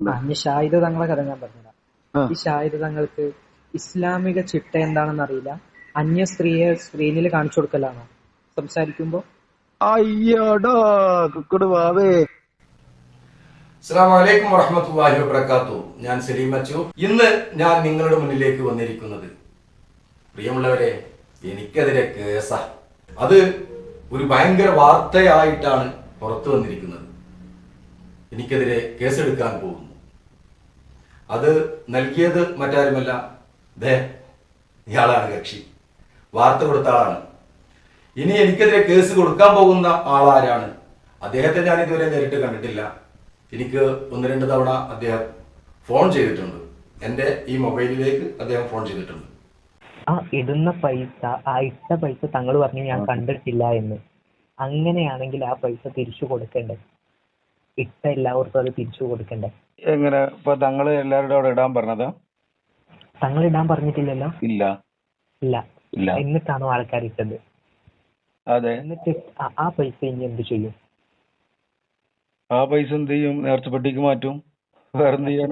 ഇനി ഷാഹിദ് തങ്ങളെ കഥ ഞാൻ പറഞ്ഞുതരാം. ആ. ഈ ഷാഹിദ് തങ്ങൾക്ക് ഇസ്ലാമിക ചിട്ട എന്താണെന്ന് അറിയില്ല. അന്യ സ്ത്രീയെ സ്ക്രീനിൽ കാണിച്ചു കൊടുക്കലാണോ സംസാരിക്കുമ്പോ? അയ്യടാ കുക്കട് വാവേ. അസ്സലാമു അലൈക്കും വറഹ്മത്തുള്ളാഹി വബറകാതുഹു. ഞാൻ സലീം അച്ചു. ഇന്ന് ഞാൻ നിങ്ങളുടെ മുന്നിലേക്ക് വന്നിരിക്കുന്നത്, പ്രിയമുള്ളവരെ, എനിക്കെതിരെ കേസാ. അത് ഒരു ഭയങ്കര വാർത്തയായിട്ടാണ് പുറത്തു വന്നിരിക്കുന്നത്. എനിക്കെതിരെ കേസെടുക്കാൻ പോകുന്നു. അത് നൽകിയത് മറ്റാരുമല്ല, ഇയാളാണ് കക്ഷി, വാർത്ത കൊടുത്ത ആളാണ്. ഇനി എനിക്കെതിരെ കേസ് കൊടുക്കാൻ പോകുന്ന ആളാരാണ്? അദ്ദേഹത്തെ ഞാൻ ഇതുവരെ നേരിട്ട് കണ്ടിട്ടില്ല. എനിക്ക് 1-2 തവണ അദ്ദേഹം ഫോൺ ചെയ്തിട്ടുണ്ട്. എൻ്റെ ഈ മൊബൈലിലേക്ക് അദ്ദേഹം ഫോൺ ചെയ്തിട്ടുണ്ട്. ആ ഇടുന്ന പൈസ, ആ ഇട്ട പൈസ തങ്ങൾ പറഞ്ഞു ഞാൻ കണ്ടിട്ടില്ല എന്ന്. അങ്ങനെയാണെങ്കിൽ ആ പൈസ തിരിച്ചു കൊടുക്കണ്ടേ? ഇട്ട എല്ലാവർക്കും അത് തിരിച്ചു കൊടുക്കണ്ടേ? എങ്ങനെ ഇപ്പൊ തങ്ങള് എല്ലാവരുടെ അവിടെ ഇടാൻ പറഞ്ഞതാ? തങ്ങൾ ഇടാൻ പറഞ്ഞിട്ടില്ലല്ലോ. ഇല്ല ഇല്ല. ഇല്ല. എന്നിട്ടാണോ ആൾക്കാർ ഇട്ടത്? അതെ. എന്നിട്ട് ആ പൈസ ഇനി എന്ത് ചെയ്യും? ആ പൈസ എന്ത് ചെയ്യും? നേർച്ചപ്പെട്ടിക്ക് മാറ്റും. വേറെന്ത് ചെയ്യാൻ?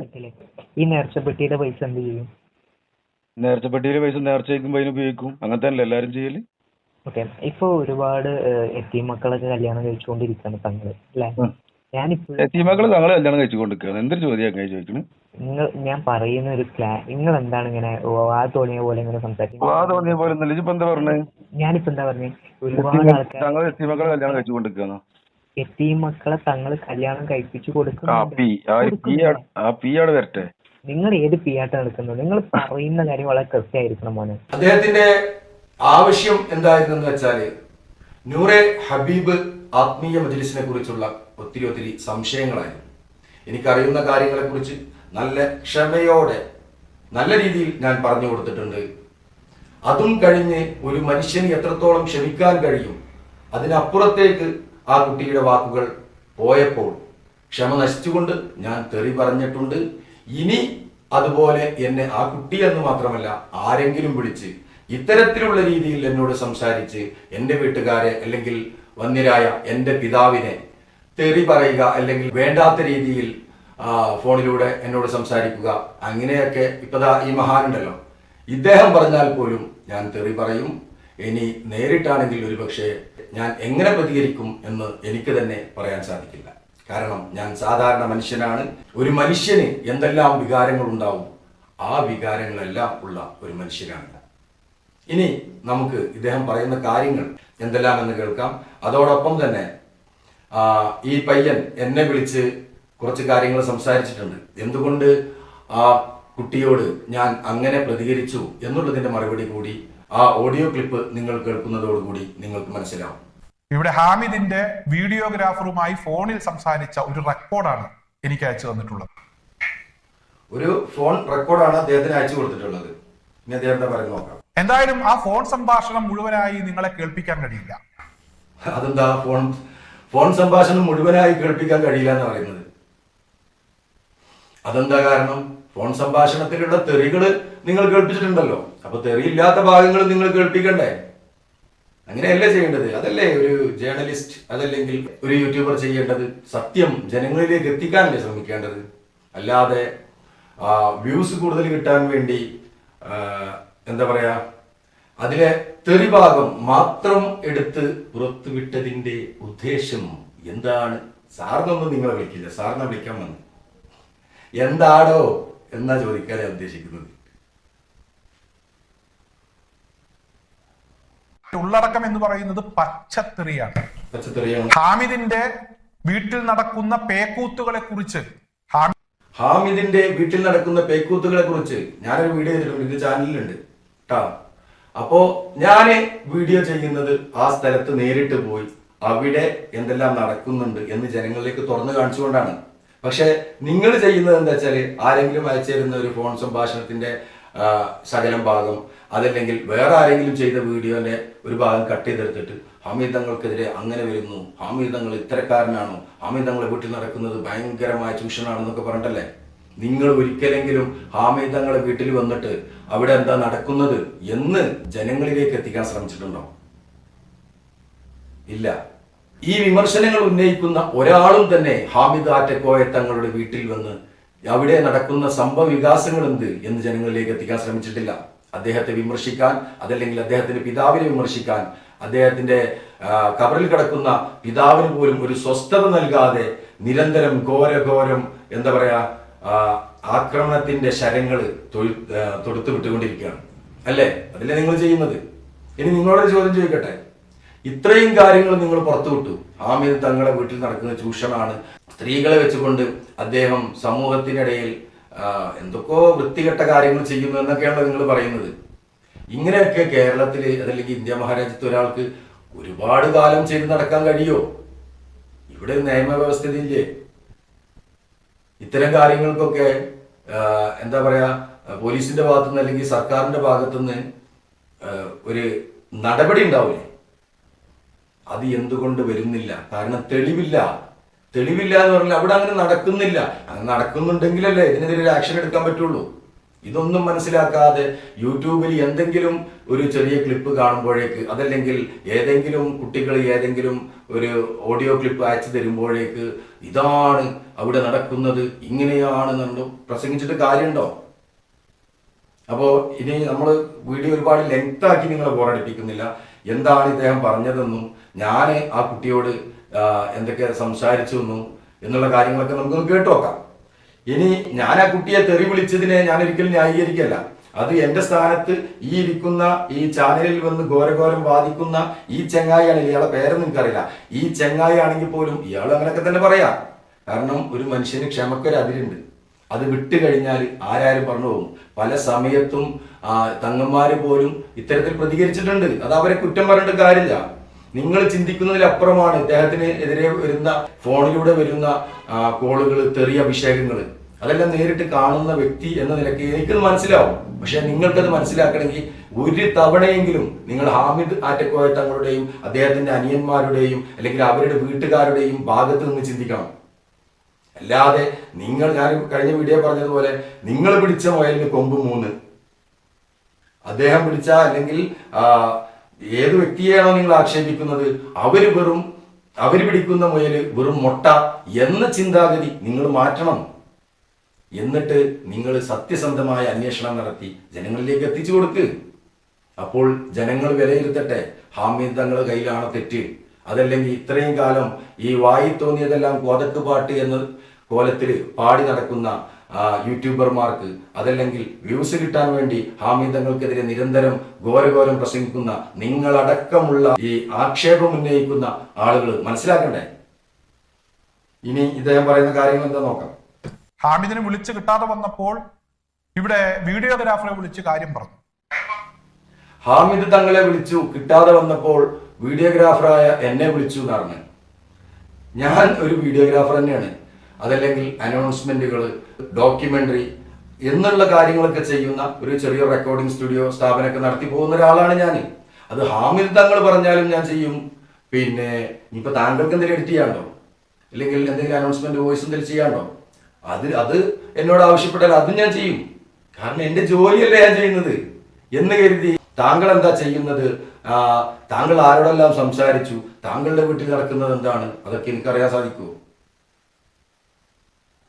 ഈ നേർച്ചപ്പെട്ടിയുടെ പൈസ എന്ത് ചെയ്യും? നേർച്ചപ്പെട്ടിയിലെ പൈസ നേർച്ച വയ്ക്കുമ്പോ അതിന് ഉപയോഗിക്കും. അങ്ങനെ തന്നെ എല്ലാരും ചെയ്യല്. ഓക്കെ. ഇപ്പൊ ഒരുപാട് എത്തീം മക്കളൊക്കെ കല്യാണം കഴിച്ചുകൊണ്ടിരിക്കുകയാണ് തങ്ങള്, അല്ലെ? എത്തീമക്കള് തങ്ങള് കല്യാണം കഴിച്ചുകൊണ്ടിരിക്കുകയാണ്. എന്തൊരു ചോദ്യം ചോദിക്കണ്? ഞാൻ പറയുന്ന ഒരു നിങ്ങൾ എന്താണ് ഇങ്ങനെ വാ തോന്നിയ പോലെ ഇങ്ങനെ സംസാരിക്കുന്നത്? വാ തോന്നിയ പോലെ ഇപ്പൊ എന്താ പറഞ്ഞത്? ഞാനിപ്പോ എന്താ പറഞ്ഞേ? ഒരുപാട് ആൾക്കാർ തങ്ങള് എത്തീമക്കളെ കല്യാണം കഴിച്ചുകൊണ്ടിരിക്കുകയാണ്. എത്തീം മക്കളെ തങ്ങൾ കല്യാണം കഴിപ്പിച്ചു കൊടുക്കും. വരട്ടെ. നിങ്ങൾ ഏത് പിയാട്ട് നടക്കുന്നത്? നിങ്ങൾ പറയുന്ന കാര്യം വളരെ കൃത്യമായിരിക്കണം മോനെ. അദ്ദേഹത്തിന്റെ ആവശ്യം എന്തായിരുന്നെന്ന് വെച്ചാല്, നൂറെ ഹബീബ് ആത്മീയ മജ്‌ലിസിനെ കുറിച്ചുള്ള ഒത്തിരി സംശയങ്ങളായിരുന്നു. എനിക്കറിയുന്ന കാര്യങ്ങളെ കുറിച്ച് നല്ല ക്ഷമയോടെ നല്ല രീതിയിൽ ഞാൻ പറഞ്ഞു കൊടുത്തിട്ടുണ്ട്. അതും കഴിഞ്ഞ് ഒരു മനുഷ്യന് എത്രത്തോളം ക്ഷമിക്കാൻ കഴിയും, അതിനപ്പുറത്തേക്ക് ആ കുട്ടിയുടെ വാക്കുകൾ പോയപ്പോൾ ക്ഷമ നശിച്ചുകൊണ്ട് ഞാൻ തെറി പറഞ്ഞിട്ടുണ്ട്. ഇനി അതുപോലെ എന്നെ ആ കുട്ടി എന്ന് മാത്രമല്ല ആരെങ്കിലും വിളിച്ച് ഇത്തരത്തിലുള്ള രീതിയിൽ എന്നോട് സംസാരിച്ച് എൻ്റെ വീട്ടുകാരെ അല്ലെങ്കിൽ വന്യരായ എൻ്റെ പിതാവിനെ തെറി പറയുക, അല്ലെങ്കിൽ വേണ്ടാത്ത രീതിയിൽ ഫോണിലൂടെ എന്നോട് സംസാരിക്കുക, അങ്ങനെയൊക്കെ ഇപ്പതാ ഈ മഹാനുണ്ടല്ലോ, ഇദ്ദേഹം പറഞ്ഞാൽ പോലും ഞാൻ തെറി പറയും. ഇനി നേരിട്ടാണെങ്കിൽ ഒരുപക്ഷെ ഞാൻ എങ്ങനെ പ്രതികരിക്കും എന്ന് എനിക്ക് തന്നെ പറയാൻ സാധിക്കില്ല. കാരണം ഞാൻ സാധാരണ മനുഷ്യനാണ്. ഒരു മനുഷ്യന് എന്തെല്ലാം വികാരങ്ങൾ ഉണ്ടാവും, ആ വികാരങ്ങളെല്ലാം ഉള്ള ഒരു മനുഷ്യനാണ്. ഇനി നമുക്ക് ഇദ്ദേഹം പറയുന്ന കാര്യങ്ങൾ എന്തെല്ലാം എന്ന് കേൾക്കാം. അതോടൊപ്പം തന്നെ ഈ പയ്യൻ എന്നെ വിളിച്ച് കുറച്ച് കാര്യങ്ങൾ സംസാരിച്ചിട്ടുണ്ട്. എന്തുകൊണ്ട് ആ കുട്ടിയോട് ഞാൻ അങ്ങനെ പ്രതികരിച്ചു എന്നുള്ളതിന്റെ മറുപടി കൂടി ആ ഓഡിയോ ക്ലിപ്പ് നിങ്ങൾ കേൾക്കുന്നതോടുകൂടി നിങ്ങൾക്ക് മനസ്സിലാവും. ഇവിടെ ഹാമിദിന്റെ വീഡിയോഗ്രാഫറുമായി ഫോണിൽ സംസാരിച്ച ഒരു റെക്കോർഡാണ് എനിക്ക് അയച്ചു തന്നിട്ടുള്ളത്. ഒരു ഫോൺ റെക്കോർഡാണ് അദ്ദേഹത്തിന് അയച്ചു കൊടുത്തിട്ടുള്ളത്. ഇനി അദ്ദേഹത്തെ പറഞ്ഞു നോക്കാം. എന്തായാലും ആ ഫോൺ സംഭാഷണം മുഴുവനായി നിങ്ങളെ കേൾപ്പിക്കാൻ കഴിയില്ല. അതെന്താ ഫോൺ സംഭാഷണം മുഴുവനായി കേൾപ്പിക്കാൻ കഴിയില്ല എന്ന് പറയുന്നത്? അതെന്താ കാരണം? ഫോൺ സംഭാഷണത്തിലുള്ള തെറികള് നിങ്ങൾ കേൾപ്പിച്ചിട്ടുണ്ടല്ലോ. അപ്പൊ തെറിയില്ലാത്ത ഭാഗങ്ങൾ നിങ്ങൾ കേൾപ്പിക്കണ്ടേ? അങ്ങനെയല്ലേ ചെയ്യേണ്ടത്? അതല്ലേ ഒരു ജേർണലിസ്റ്റ്, അതല്ലെങ്കിൽ ഒരു യൂട്യൂബർ ചെയ്യേണ്ടത്? സത്യം ജനങ്ങളിലേക്ക് എത്തിക്കാനല്ലേ ശ്രമിക്കേണ്ടത്? അല്ലാതെ വ്യൂസ് കൂടുതൽ കിട്ടാൻ വേണ്ടി എന്താ പറയാ, അതിലെ തെറി ഭാഗം മാത്രം എടുത്ത് പുറത്തുവിട്ടതിന്റെ ഉദ്ദേശം എന്താണ്? സാറിനൊന്നും നിങ്ങളെ വിളിക്കില്ല, സാറിനെ വിളിക്കാൻ വന്നു എന്താടോ എന്നാ ചോദിക്കാതെ ഉദ്ദേശിക്കുന്നത്. ഉള്ളടക്കം എന്ന് പറയുന്നത് പച്ചത്തെറിയാണ്. ഹാമിദിന്റെ വീട്ടിൽ നടക്കുന്ന പേക്കൂത്തുകളെ കുറിച്ച് ഹാമിദിന്റെ വീട്ടിൽ നടക്കുന്ന പേക്കൂത്തുകളെ കുറിച്ച് ഞാനൊരു വീഡിയോ ചെയ്തിട്ടുണ്ട്, എന്റെ ചാനലിലുണ്ട് കേട്ടോ. അപ്പോ ഞാന് വീഡിയോ ചെയ്യുന്നത് ആ സ്ഥലത്ത് നേരിട്ട് പോയി അവിടെ എന്തെല്ലാം നടക്കുന്നുണ്ട് എന്ന് ജനങ്ങളിലേക്ക് തുറന്നു കാണിച്ചുകൊണ്ടാണ്. പക്ഷെ നിങ്ങൾ ചെയ്യുന്നത് എന്താ വെച്ചാല്, ആരെങ്കിലും അയച്ചിരുന്ന ഒരു ഫോൺ സംഭാഷണത്തിന്റെ ശകലം ഭാഗം, അതല്ലെങ്കിൽ വേറെ ആരെങ്കിലും ചെയ്ത വീഡിയോന്റെ ഒരു ഭാഗം കട്ട് ചെയ്തെടുത്തിട്ട് ഹാമിദ് തങ്ങൾക്കെതിരെ അങ്ങനെ വരുന്നു, ഹാമിദ് തങ്ങൾ ഇത്തരക്കാരനാണോ, ഹാമിദ് തങ്ങളെ വീട്ടിൽ നടക്കുന്നത് ഭയങ്കരമായ ചൂഷണാണെന്നൊക്കെ പറഞ്ഞിട്ടല്ലേ. നിങ്ങൾ ഒരിക്കലെങ്കിലും ഹാമിദ് തങ്ങളെ വീട്ടിൽ വന്നിട്ട് അവിടെ എന്താ നടക്കുന്നത് എന്ന് ജനങ്ങളിലേക്ക് എത്തിക്കാൻ ശ്രമിച്ചിട്ടുണ്ടോ? ഇല്ല. ഈ വിമർശനങ്ങൾ ഉന്നയിക്കുന്ന ഒരാളും തന്നെ ഹാമിദ് ആറ്റക്കോയ തങ്ങളുടെ വീട്ടിൽ വന്ന് അവിടെ നടക്കുന്ന സംഭവ വികാസങ്ങൾ എന്ത് എന്ന് ജനങ്ങളിലേക്ക് എത്തിക്കാൻ ശ്രമിച്ചിട്ടില്ല. അദ്ദേഹത്തെ വിമർശിക്കാൻ, അതല്ലെങ്കിൽ അദ്ദേഹത്തിന്റെ പിതാവിനെ വിമർശിക്കാൻ, അദ്ദേഹത്തിന്റെ കബറിൽ കിടക്കുന്ന പിതാവിന് പോലും ഒരു സ്വസ്ഥത നൽകാതെ നിരന്തരം ഘോരം എന്താ പറയാ ആക്രമണത്തിന്റെ ശരങ്ങൾ തൊടുത്തു വിട്ടുകൊണ്ടിരിക്കുകയാണ് അല്ലേ? അതല്ലേ നിങ്ങൾ ചെയ്യുന്നത്? ഇനി നിങ്ങളോട് ചോദ്യം ചോദിക്കട്ടെ, ഇത്രയും കാര്യങ്ങൾ നിങ്ങൾ പുറത്തുവിട്ടു. ഹാമിദ് തങ്ങളുടെ വീട്ടിൽ നടക്കുന്ന ചൂഷണമാണ്, സ്ത്രീകളെ വെച്ചുകൊണ്ട് അദ്ദേഹം സമൂഹത്തിനിടയിൽ എന്തൊക്കെയോ വൃത്തികെട്ട കാര്യങ്ങൾ ചെയ്യുന്നു എന്നൊക്കെയാണ് നിങ്ങൾ പറയുന്നത്. ഇങ്ങനെയൊക്കെ കേരളത്തിൽ അതല്ലെങ്കിൽ ഇന്ത്യ മഹാരാജ്യത്ത് ഒരാൾക്ക് ഒരുപാട് കാലം ചെയ്ത് നടക്കാൻ കഴിയോ? ഇവിടെ നിയമവ്യവസ്ഥയില്ലേ? ഇത്തരം കാര്യങ്ങൾക്കൊക്കെ എന്താ പറയാ പോലീസിന്റെ ഭാഗത്തുനിന്ന് അല്ലെങ്കിൽ സർക്കാരിന്റെ ഭാഗത്തുനിന്ന് ഒരു നടപടി ഉണ്ടാവില്ലേ? അത് എന്തുകൊണ്ട് വരുന്നില്ല? കാരണം തെളിവില്ല എന്ന് പറഞ്ഞാൽ അവിടെ അങ്ങനെ നടക്കുന്നില്ല. അങ്ങനെ നടക്കുന്നുണ്ടെങ്കിലല്ലേ ഇതിനെതിരെ ഒരു ആക്ഷൻ എടുക്കാൻ പറ്റുള്ളൂ. ഇതൊന്നും മനസ്സിലാക്കാതെ യൂട്യൂബിൽ എന്തെങ്കിലും ഒരു ചെറിയ ക്ലിപ്പ് കാണുമ്പോഴേക്ക്, അതല്ലെങ്കിൽ ഏതെങ്കിലും കുട്ടികൾ ഏതെങ്കിലും ഒരു ഓഡിയോ ക്ലിപ്പ് അയച്ചു തരുമ്പോഴേക്ക് ഇതാണ് അവിടെ നടക്കുന്നത്, ഇങ്ങനെയാണ് നമ്മൾ പ്രസംഗിച്ചിട്ട് കാര്യമുണ്ടോ? അപ്പോൾ ഇനി നമ്മൾ വീഡിയോ ഒരുപാട് ലെങ്ത് ആക്കി നിങ്ങളെ ബോറടിപ്പിക്കുന്നില്ല. എന്താണ് ഇദ്ദേഹം പറഞ്ഞതെന്നും ഞാൻ ആ കുട്ടിയോട് എന്തൊക്കെ സംസാരിച്ചു എന്നും എന്നുള്ള കാര്യങ്ങളൊക്കെ നമുക്കൊന്ന് കേട്ടു നോക്കാം. ഇനി ഞാൻ ആ കുട്ടിയെ തെറി വിളിച്ചതിനെ ഞാൻ ഒരിക്കലും ന്യായീകരിക്കല്ല. അത് എന്റെ സ്ഥാനത്ത് ഈ ഇരിക്കുന്ന ഈ ചാനലിൽ വന്ന് ഘോരഘോരം വാദിക്കുന്ന ഈ ചെങ്ങായിയാണ്, ഇയാളെ പേരൊന്നും എനിക്കറിയില്ല, ഈ ചെങ്ങായി ആണെങ്കിൽ പോലും ഇയാൾ അങ്ങനെയൊക്കെ തന്നെ പറയാം. കാരണം ഒരു മനുഷ്യന് ക്ഷമക്കൊരു അതിരുണ്ട്. അത് വിട്ടു കഴിഞ്ഞാൽ ആരാരും പറഞ്ഞു പോകും. പല സമയത്തും തങ്ങന്മാര് പോലും ഇത്തരത്തിൽ പ്രതികരിച്ചിട്ടുണ്ട്. അത് അവരെ കുറ്റം പറഞ്ഞിട്ട് കാര്യമില്ല. നിങ്ങൾ ചിന്തിക്കുന്നതിലപ്പുറമാണ് ഇദ്ദേഹത്തിന് എതിരെ വരുന്ന ഫോണിലൂടെ വരുന്ന കോളുകൾ, തെറിയ അഭിഷേകങ്ങൾ. അതെല്ലാം നേരിട്ട് കാണുന്ന വ്യക്തി എന്ന നിലയ്ക്ക് എനിക്കത് മനസ്സിലാവും. പക്ഷെ നിങ്ങൾക്കത് മനസ്സിലാക്കണമെങ്കിൽ ഒരു തവണയെങ്കിലും നിങ്ങൾ ഹാമിദ് ആറ്റക്കോയ തങ്ങളുടെയും അദ്ദേഹത്തിന്റെ അനിയന്മാരുടെയും അല്ലെങ്കിൽ അവരുടെ വീട്ടുകാരുടെയും ഭാഗത്ത് നിന്ന് ചിന്തിക്കണം. അല്ലാതെ ഞാൻ കഴിഞ്ഞ വീഡിയോ പറഞ്ഞതുപോലെ നിങ്ങൾ പിടിച്ച മുയലിന് കൊമ്പ് 3, അദ്ദേഹം പിടിച്ച അല്ലെങ്കിൽ ഏത് വ്യക്തിയെയാണോ നിങ്ങൾ ആക്ഷേപിക്കുന്നത് അവര് പിടിക്കുന്ന മുയല് വെറും മുട്ട എന്ന ചിന്താഗതി നിങ്ങൾ മാറ്റണം. എന്നിട്ട് നിങ്ങൾ സത്യസന്ധമായ അന്വേഷണം നടത്തി ജനങ്ങളിലേക്ക് എത്തിച്ചു കൊടുക്ക്. അപ്പോൾ ജനങ്ങൾ വിലയിരുത്തട്ടെ ഹാമിദ് തങ്ങളുടെ കയ്യിലാണോ തെറ്റ്, അതല്ലെങ്കിൽ ഇത്രയും കാലം ഈ വായി തോന്നിയതെല്ലാം കോതക്ക് പാട്ട് എന്ന കോലത്തിൽ പാടി നടക്കുന്ന യൂട്യൂബർമാർക്ക്, അതല്ലെങ്കിൽ വ്യൂസ് കിട്ടാൻ വേണ്ടി ഹാമിദ് തങ്ങൾക്കെതിരെ നിരന്തരം ഘോരഘോരം പ്രസംഗിക്കുന്ന നിങ്ങളടക്കമുള്ള ഈ ആക്ഷേപം ഉന്നയിക്കുന്ന ആളുകൾ മനസ്സിലാക്കണ്ടേ? ഇനി ഇദ്ദേഹം പറയുന്ന കാര്യങ്ങൾ എന്താ നോക്കാം. ഹാമിദിനെ വിളിച്ച് കിട്ടാതെ വന്നപ്പോൾ ഇവിടെ വീഡിയോഗ്രാഫറെ വിളിച്ച് കാര്യം പറഞ്ഞു. ഹാമിദ് തങ്ങളെ വിളിച്ചു കിട്ടാതെ വന്നപ്പോൾ വീഡിയോഗ്രാഫറായ എന്നെ വിളിച്ചു എന്നാണ്. ഞാൻ ഒരു വീഡിയോഗ്രാഫർ തന്നെയാണ്. അതല്ലെങ്കിൽ അനൗൺസ്മെന്റുകൾ, ഡോക്യുമെന്ററി എന്നുള്ള കാര്യങ്ങളൊക്കെ ചെയ്യുന്ന ഒരു ചെറിയ റെക്കോർഡിംഗ് സ്റ്റുഡിയോ സ്ഥാപനമൊക്കെ നടത്തി പോകുന്ന ഒരാളാണ് ഞാൻ. അത് ഹാമിദ് തങ്ങൾ പറഞ്ഞാലും ഞാൻ ചെയ്യും. പിന്നെ ഇനിയിപ്പോൾ താങ്കൾക്ക് എന്തെങ്കിലും എഡിറ്റ് ചെയ്യാണ്ടോ, അല്ലെങ്കിൽ എന്തെങ്കിലും അനൗൺസ്മെന്റ് വോയിസ് എന്തെങ്കിലും ചെയ്യാണ്ടോ, അത് എന്നോട് ആവശ്യപ്പെട്ടാൽ അതും ഞാൻ ചെയ്യും. കാരണം എന്റെ ജോലിയല്ലേ ഞാൻ ചെയ്യുന്നത് എന്ന് കരുതി താങ്കൾ എന്താ ചെയ്യുന്നത്, താങ്കൾ ആരോടെല്ലാം സംസാരിച്ചു, താങ്കളുടെ വീട്ടിൽ നടക്കുന്നത് എന്താണ്, അതൊക്കെ എനിക്കറിയാൻ സാധിക്കുമോ?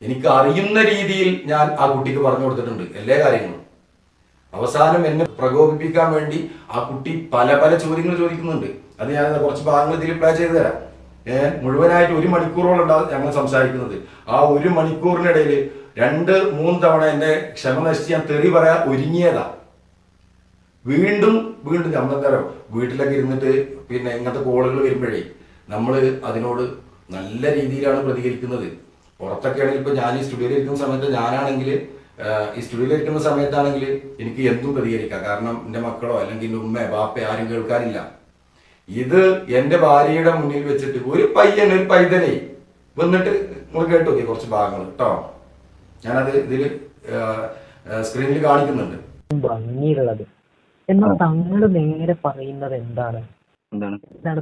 എനിക്ക് അറിയുന്ന രീതിയിൽ ഞാൻ ആ കുട്ടിക്ക് പറഞ്ഞു കൊടുത്തിട്ടുണ്ട് എല്ലാ കാര്യങ്ങളും. അവസാനം എന്നെ പ്രകോപിപ്പിക്കാൻ വേണ്ടി ആ കുട്ടി പല ചോദ്യങ്ങൾ ചോദിക്കുന്നുണ്ട്. അത് ഞാൻ കുറച്ച് ഭാഗങ്ങൾ ഇതിൽ പ്ലേ ചെയ്തു തരാം. മുഴുവനായിട്ട് 1 മണിക്കൂറോളം ഉണ്ടാവും ഞങ്ങൾ സംസാരിക്കുന്നത്. ആ 1 മണിക്കൂറിനിടയിൽ 2-3 തവണ എന്റെ ക്ഷമ നശിച്ച് ഞാൻ തെറി പറയാൻ ഒരുങ്ങിയതാ. വീണ്ടും നമ്മളെന്താ വീട്ടിലൊക്കെ ഇരുന്നിട്ട് പിന്നെ ഇങ്ങനത്തെ കോളുകൾ വരുമ്പോഴേ നമ്മൾ അതിനോട് നല്ല രീതിയിലാണ് പ്രതികരിക്കുന്നത്. പുറത്തൊക്കെ ആണെങ്കിൽ ഇപ്പൊ ഞാൻ ഈ സ്റ്റുഡിയോയിൽ ഇരിക്കുന്ന സമയത്ത് സമയത്താണെങ്കിൽ എനിക്ക് എന്തും പ്രതികരിക്കാം. കാരണം എന്റെ മക്കളോ അല്ലെങ്കിൽ എന്റെ ഉമ്മ ബാപ്പ ആരും കേൾക്കാനില്ല. ഇത് എന്റെ ഭാര്യയുടെ മുന്നിൽ വെച്ചിട്ട് ഒരു പൈതനെ വന്നിട്ട് നിങ്ങൾ കേട്ടു നോക്കി കുറച്ച് ഭാഗങ്ങൾ കേട്ടോ. ഞാനത് ഇതില് സ്ക്രീനിൽ കാണിക്കുന്നുണ്ട്. ഭംഗിയുള്ളത് എന്നാൽ തങ്ങൾ നേരെ പറയുന്നത് എന്താണ്